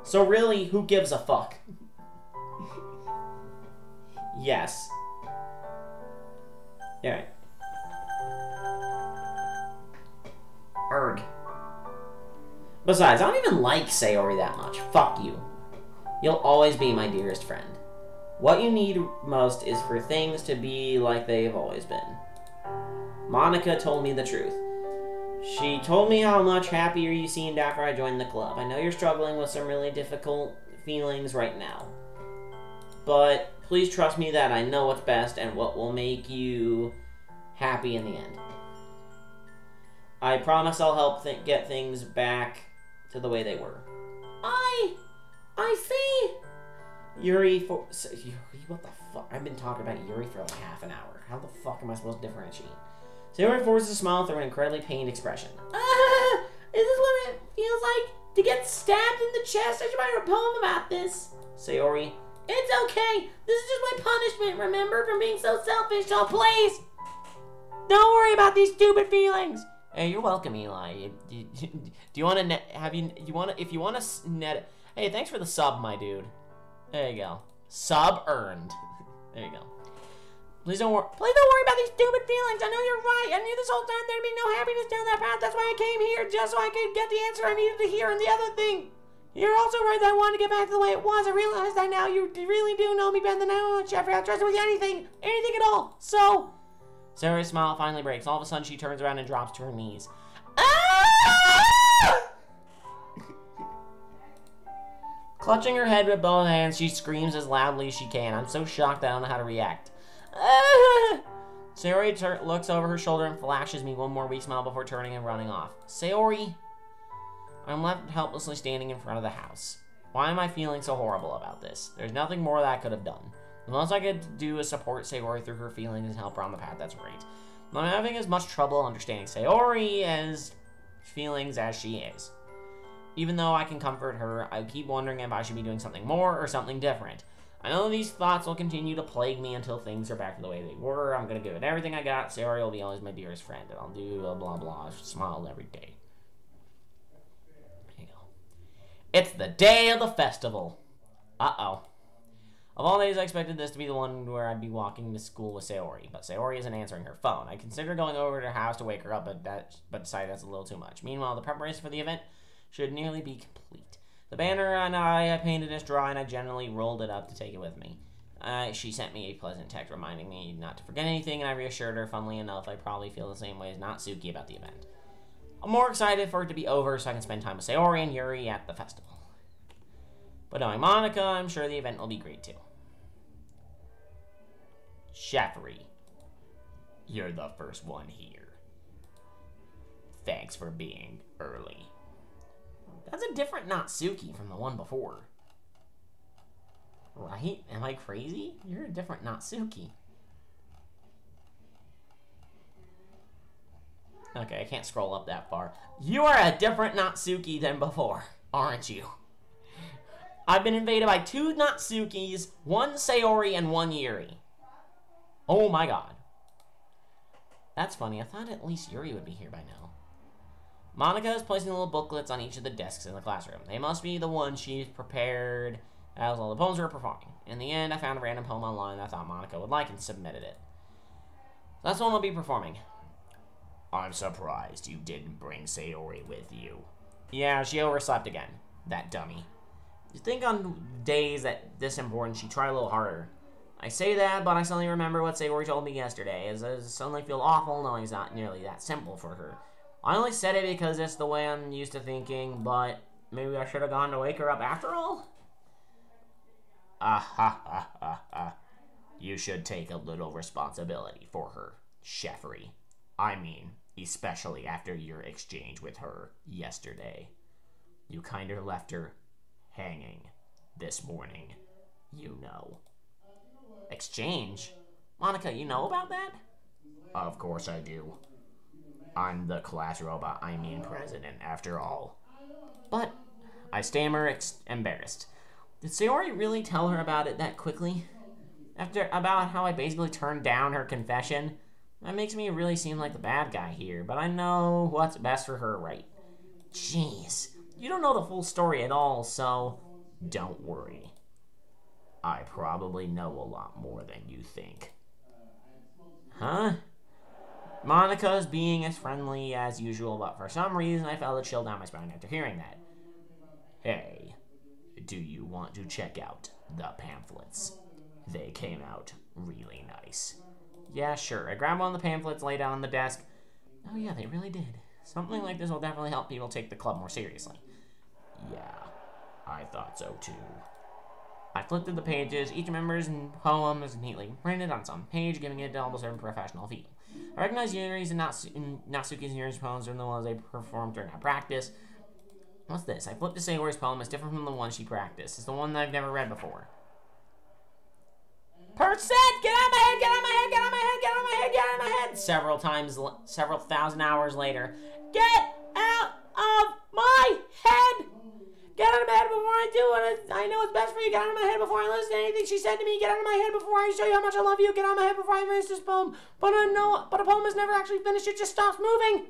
So really, who gives a fuck? Yes. Alright. Erg. Besides, I don't even like Sayori that much. Fuck you. You'll always be my dearest friend. What you need most is for things to be like they've always been. Monica told me the truth. She told me how much happier you seemed after I joined the club. I know you're struggling with some really difficult feelings right now. But please trust me that I know what's best and what will make you happy in the end. I promise I'll help get things back to the way they were. I see. Yuri, what the fuck? I've been talking about Yuri for like half an hour. How the fuck am I supposed to differentiate? Sayori forces a smile through an incredibly pained expression. Is this what it feels like? To get stabbed in the chest? I should write a poem about this. Sayori, it's okay. This is just my punishment, remember? From being so selfish, so please. Don't worry about these stupid feelings. Hey, you're welcome, Eli. Do you want to if you want to net... Hey, thanks for the sub, my dude. There you go. Sub earned. There you go. Please don't worry about these stupid feelings. I know you're right. I knew this whole time there'd be no happiness down that path. That's why I came here, just so I could get the answer I needed to hear. And the other thing, you're also right that I wanted to get back to the way it was. I realized that now you really do know me better than I know, Jeffrey. I'll trust you with anything at all. So, Sarah's smile finally breaks. All of a sudden, she turns around and drops to her knees. Ah! Clutching her head with both hands, she screams as loudly as she can. I'm so shocked that I don't know how to react. Sayori looks over her shoulder and flashes me one more weak smile before turning and running off. Sayori, I'm left helplessly standing in front of the house. Why am I feeling so horrible about this? There's nothing more that I could have done. The most I could do is support Sayori through her feelings and help her on the path that's great. I'm having as much trouble understanding Sayori's feelings as she is. Even though I can comfort her, I keep wondering if I should be doing something more or something different. I know these thoughts will continue to plague me until things are back to the way they were. I'm gonna give it everything I got. Sayori will be always my dearest friend, and I'll do blah blah blah. Smile every day. There you go. It's the day of the festival. Uh-oh. Of all days, I expected this to be the one where I'd be walking to school with Sayori, but Sayori isn't answering her phone. I considered going over to her house to wake her up, but decided that's a little too much. Meanwhile, the preparation for the event should nearly be complete. The banner and I painted this drawing, I generally rolled it up to take it with me. She sent me a pleasant text reminding me not to forget anything, and I reassured her, funnily enough, I probably feel the same way as Natsuki about the event. I'm more excited for it to be over so I can spend time with Sayori and Yuri at the festival. But knowing Monica, I'm sure the event will be great too. Jeffrey, you're the first one here. Thanks for being early. That's a different Natsuki from the one before. Right? Am I crazy? You're a different Natsuki. Okay, I can't scroll up that far. You are a different Natsuki than before, aren't you? I've been invaded by 2 Natsukis, 1 Sayori, and 1 Yuri. Oh my god. That's funny. I thought at least Yuri would be here by now. Monica is placing little booklets on each of the desks in the classroom. They must be the ones she's prepared as all the poems were performing. In the end, I found a random poem online that I thought Monica would like and submitted it. That's the one I'll be performing. I'm surprised you didn't bring Sayori with you. Yeah, she overslept again. That dummy. You'd think on days that this important she'd try a little harder. I say that, but I suddenly remember what Sayori told me yesterday, as I suddenly feel awful knowing it's not nearly that simple for her. I only said it because it's the way I'm used to thinking, but maybe I should have gone to wake her up after all? You should take a little responsibility for her, Jeffrey. I mean, especially after your exchange with her yesterday. You kinda left her hanging this morning, you know. Exchange? Monica, you know about that? Of course I do. I'm the class robot, I mean president, after all. But, I stammer, embarrassed. Did Sayori really tell her about it that quickly? About how I basically turned down her confession? That makes me really seem like the bad guy here, but I know what's best for her, right? Jeez, you don't know the full story at all, so don't worry. I probably know a lot more than you think. Huh? Monica's being as friendly as usual, but for some reason I felt a chill down my spine after hearing that. Hey, do you want to check out the pamphlets? They came out really nice. Yeah, sure. I grabbed one of the pamphlets, laid it on the desk. Oh yeah, they really did. Something like this will definitely help people take the club more seriously. Yeah, I thought so too. I flipped through the pages. Each member's poem is neatly printed on some page, giving it almost a professional feel. I recognize Yuri's and Natsuki's and Yuri's poems are the ones they performed during our practice. What's this? I flipped to Sayori's poem. It's different from the one she practiced. It's the one that I've never read before. Percent! Get out of my head! Get out of my head! Get out of my head! Get out of my head! Get out of my head! Several thousand hours later. Get out of my head! Get out of my head before I do what I know is best for you. Get out of my head before I listen to anything she said to me. Get out of my head before I show you how much I love you. Get out of my head before I finish this poem. But a poem is never actually finished. It just stops moving.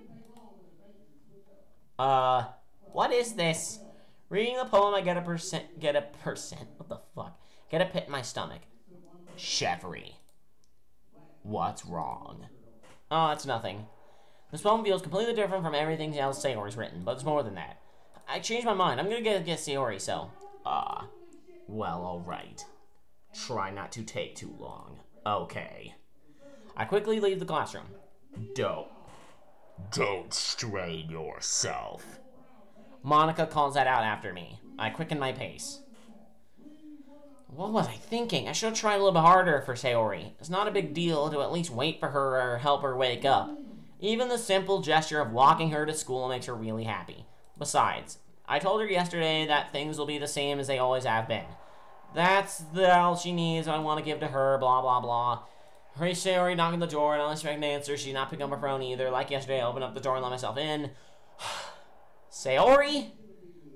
What is this? Reading the poem, I get a percent. What the fuck? Get a pit in my stomach. Chevry. What's wrong? Oh, it's nothing. This poem feels completely different from everything else Sayori's written, but it's more than that. I changed my mind. I'm gonna get Sayori, so... well, alright. Try not to take too long. Okay. I quickly leave the classroom. Don't strain yourself. Monica calls that out after me. I quicken my pace. What was I thinking? I should have tried a little bit harder for Sayori. It's not a big deal to at least wait for her or help her wake up. Even the simple gesture of walking her to school makes her really happy. Besides, I told her yesterday that things will be the same as they always have been. That's all she needs, I want to give to her, blah, blah, blah. Hurry, Sayori, knocking the door, and I don't expect an answer. She's not picking up her phone either. Like yesterday, I opened up the door and let myself in. Sayori?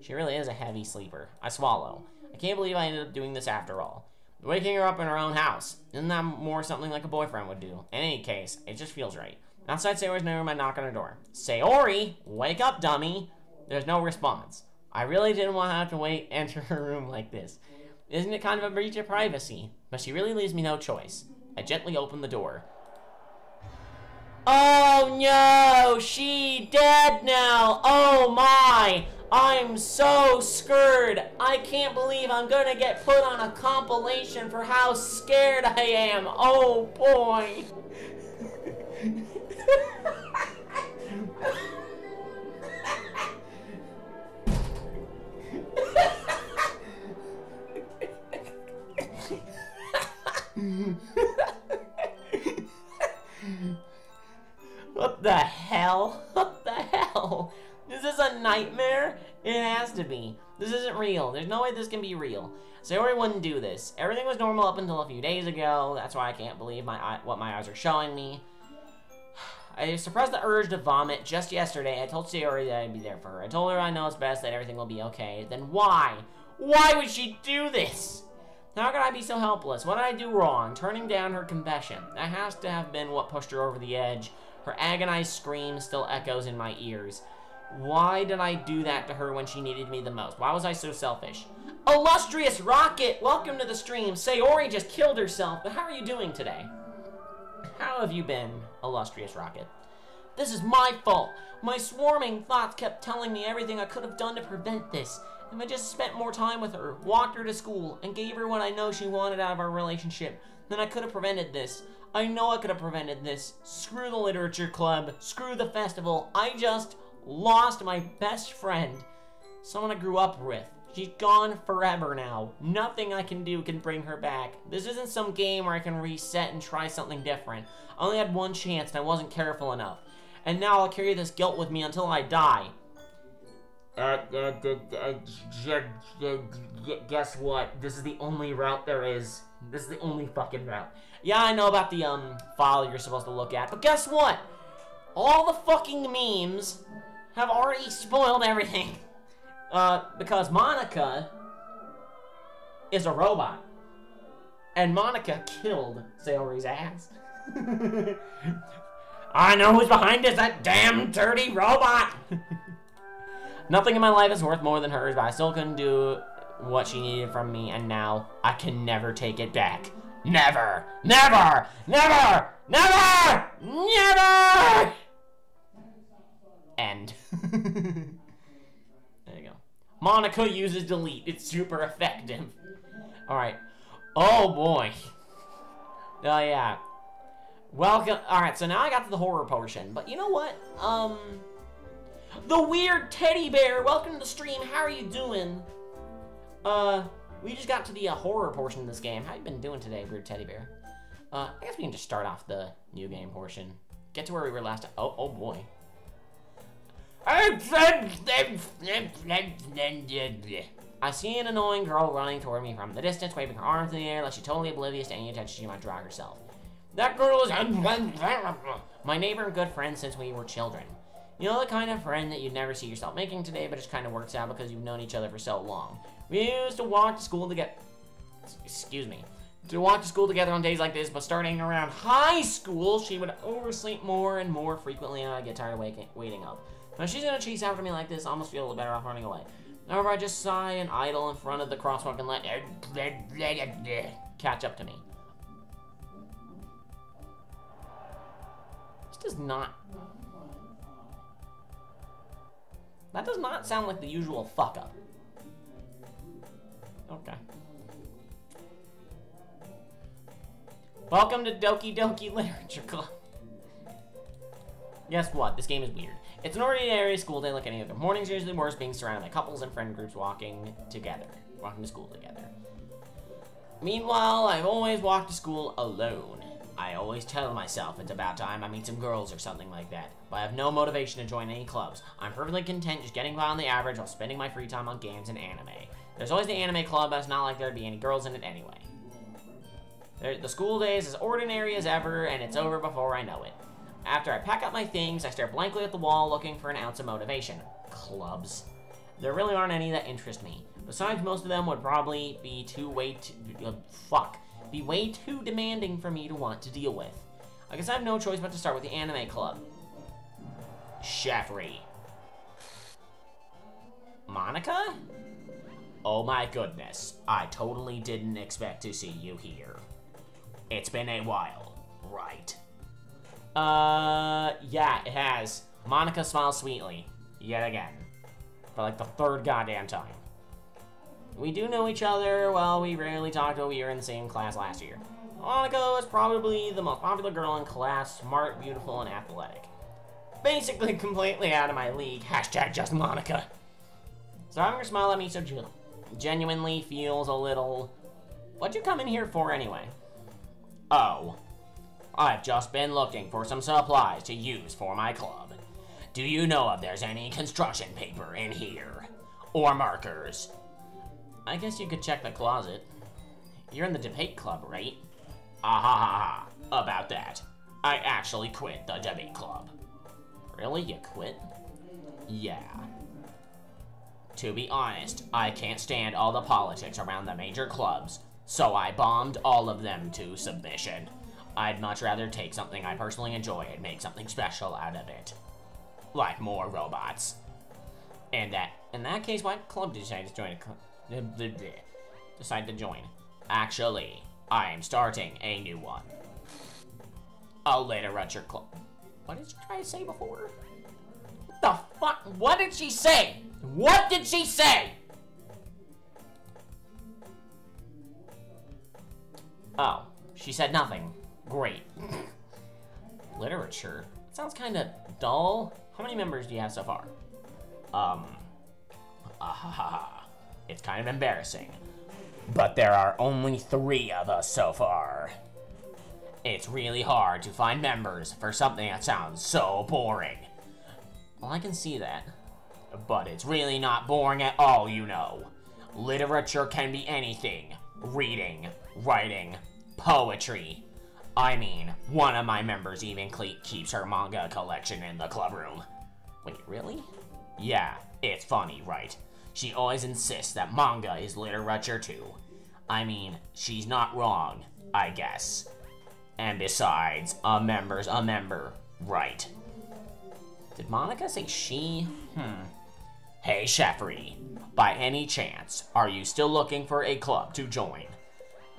She really is a heavy sleeper. I swallow. I can't believe I ended up doing this after all. Waking her up in her own house. Isn't that more something like a boyfriend would do? In any case, it just feels right. Outside Sayori's room, I knock on her door. Sayori, wake up, dummy. There's no response. I really didn't want to have to enter her room like this. Isn't it kind of a breach of privacy? But she really leaves me no choice. I gently open the door. Oh no! She dead now! Oh my! I'm so scared! I can't believe I'm gonna get put on a compilation for how scared I am! Oh boy! What the hell? What the hell? Is this a nightmare? It has to be. This isn't real. There's no way this can be real. Sayori wouldn't do this. Everything was normal up until a few days ago. That's why I can't believe what my eyes are showing me. I suppressed the urge to vomit just yesterday. I told Sayori that I'd be there for her. I told her I know it's best, that everything will be okay. Then why? Why would she do this? How could I be so helpless? What did I do wrong? Turning down her confession. That has to have been what pushed her over the edge. Her agonized scream still echoes in my ears. Why did I do that to her when she needed me the most? Why was I so selfish? Illustrious Rocket! Welcome to the stream. Sayori just killed herself, but how are you doing today? How have you been, Illustrious Rocket? This is my fault. My swarming thoughts kept telling me everything I could have done to prevent this. If I just spent more time with her, walked her to school, and gave her what I know she wanted out of our relationship, then I could have prevented this. I know I could have prevented this. Screw the literature club. Screw the festival. I just lost my best friend. Someone I grew up with. She's gone forever now. Nothing I can do can bring her back. This isn't some game where I can reset and try something different. I only had one chance and I wasn't careful enough. And now I'll carry this guilt with me until I die. Guess what? This is the only route there is. This is the only fucking route. Yeah, I know about the file you're supposed to look at, but guess what? All the fucking memes have already spoiled everything. Because Monica is a robot. And Monica killed Sayori's ass. I know who's behind this, that damn dirty robot! Nothing in my life is worth more than hers, but I still couldn't do what she needed from me, and now I can never take it back. Never! Never! Never! Never! Never! End. There you go. Monica uses delete. It's super effective. Alright. Oh boy. Oh yeah. Welcome. Alright, so now I got to the horror portion. But you know what? The weird teddy bear. Welcome to the stream. How are you doing? We just got to the horror portion of this game. How you been doing today, Weird Teddy Bear? I guess we can just start off the new game portion. Get to where we were last time. Oh boy. I see an annoying girl running toward me from the distance, waving her arms in the air like she's totally oblivious to any attention she might draw herself. That girl is my neighbor and good friend since we were children. You know, the kind of friend that you'd never see yourself making today, but it just kind of works out because you've known each other for so long. We used to walk to school together. Excuse me. To walk to school together on days like this, but starting around high school, she would oversleep more and more frequently, and I'd get tired of waiting up. Now she's gonna chase after me like this, I almost feel better off running away. However, I just sigh and idle in front of the crosswalk and let catch up to me. This does not... That does not sound like the usual fuck-up. Okay. Welcome to Doki Literature Club. Guess what? This game is weird. It's an ordinary school day like any other. Mornings are usually worse, being surrounded by couples and friend groups walking to school together. Meanwhile, I've always walked to school alone. I always tell myself it's about time I meet some girls or something like that, but I have no motivation to join any clubs. I'm perfectly content just getting by on the average while spending my free time on games and anime. There's always the anime club, but it's not like there'd be any girls in it anyway. The school day is as ordinary as ever, and it's over before I know it. After I pack up my things, I stare blankly at the wall looking for an ounce of motivation. Clubs. There really aren't any that interest me. Besides, most of them would probably be way too demanding for me to want to deal with. I guess I have no choice but to start with the anime club. Sheffrey. Monica? Oh my goodness. I totally didn't expect to see you here. It's been a while, right? Yeah, it has. Monica smiles sweetly, yet again. For like the third goddamn time. We do know each other, well, we rarely talked while we were in the same class last year. Monica is probably the most popular girl in class, smart, beautiful, and athletic. Basically completely out of my league, hashtag just Monica. So having her smile at me so genuinely feels a little... What'd you come in here for anyway? Oh, I've just been looking for some supplies to use for my club. Do you know if there's any construction paper in here? Or markers? I guess you could check the closet. You're in the debate club, right? Ah ha ha, about that. I actually quit the debate club. Really? You quit? Yeah. To be honest, I can't stand all the politics around the major clubs, so I bombed all of them to submission. I'd much rather take something I personally enjoy and make something special out of it. Like more robots. In that case, what club did you decide to join? Actually, I'm starting a new one. A literature club. What did she try to say before? What the fuck? What did she say? What did she say? Oh, she said nothing. Great. Literature? Sounds kind of dull. How many members do you have so far? It's kind of embarrassing. But there are only 3 of us so far. It's really hard to find members for something that sounds so boring. Well, I can see that. But it's really not boring at all, you know. Literature can be anything. Reading, writing, poetry. I mean, one of my members even keeps her manga collection in the club room. Wait, really? Yeah, it's funny, right? She always insists that manga is literature too. I mean, she's not wrong, I guess. And besides, a member's a member, right? Did Monica say she? Hey, Sheffrey, by any chance, are you still looking for a club to join?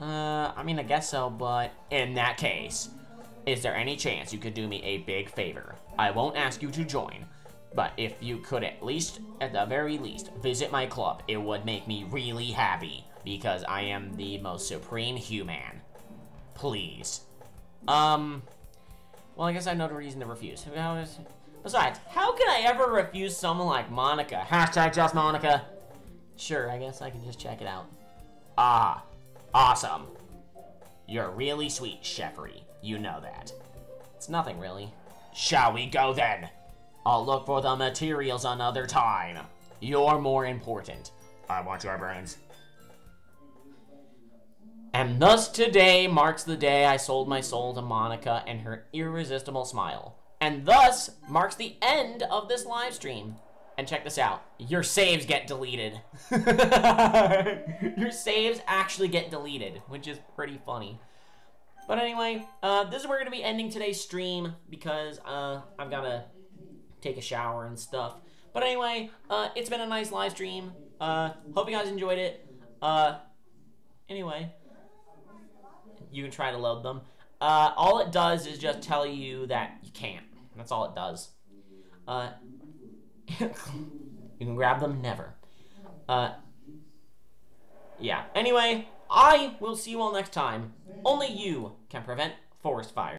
I mean, I guess so, but in that case, is there any chance you could do me a big favor? I won't ask you to join, but if you could at the very least, visit my club, it would make me really happy, because I am the most supreme human. Please. Well, I guess I have no reason to refuse. Besides, how can I ever refuse someone like Monica? Hashtag just Monica. Sure, I guess I can just check it out. Ah, awesome. You're really sweet, Chefery. You know that. It's nothing, really. Shall we go then? I'll look for the materials another time. You're more important. I want your brains. And thus today marks the day I sold my soul to Monica and her irresistible smile. And thus marks the end of this live stream. And check this out. Your saves get deleted. Your saves actually get deleted, which is pretty funny. But anyway, this is where we're going to be ending today's stream because I've got to take a shower and stuff. But anyway, it's been a nice live stream. Hope you guys enjoyed it. Anyway, you can try to load them. All it does is just tell you that you can't. That's all it does. You can grab them, never. Yeah. Anyway, I will see you all next time. Only you can prevent forest fires.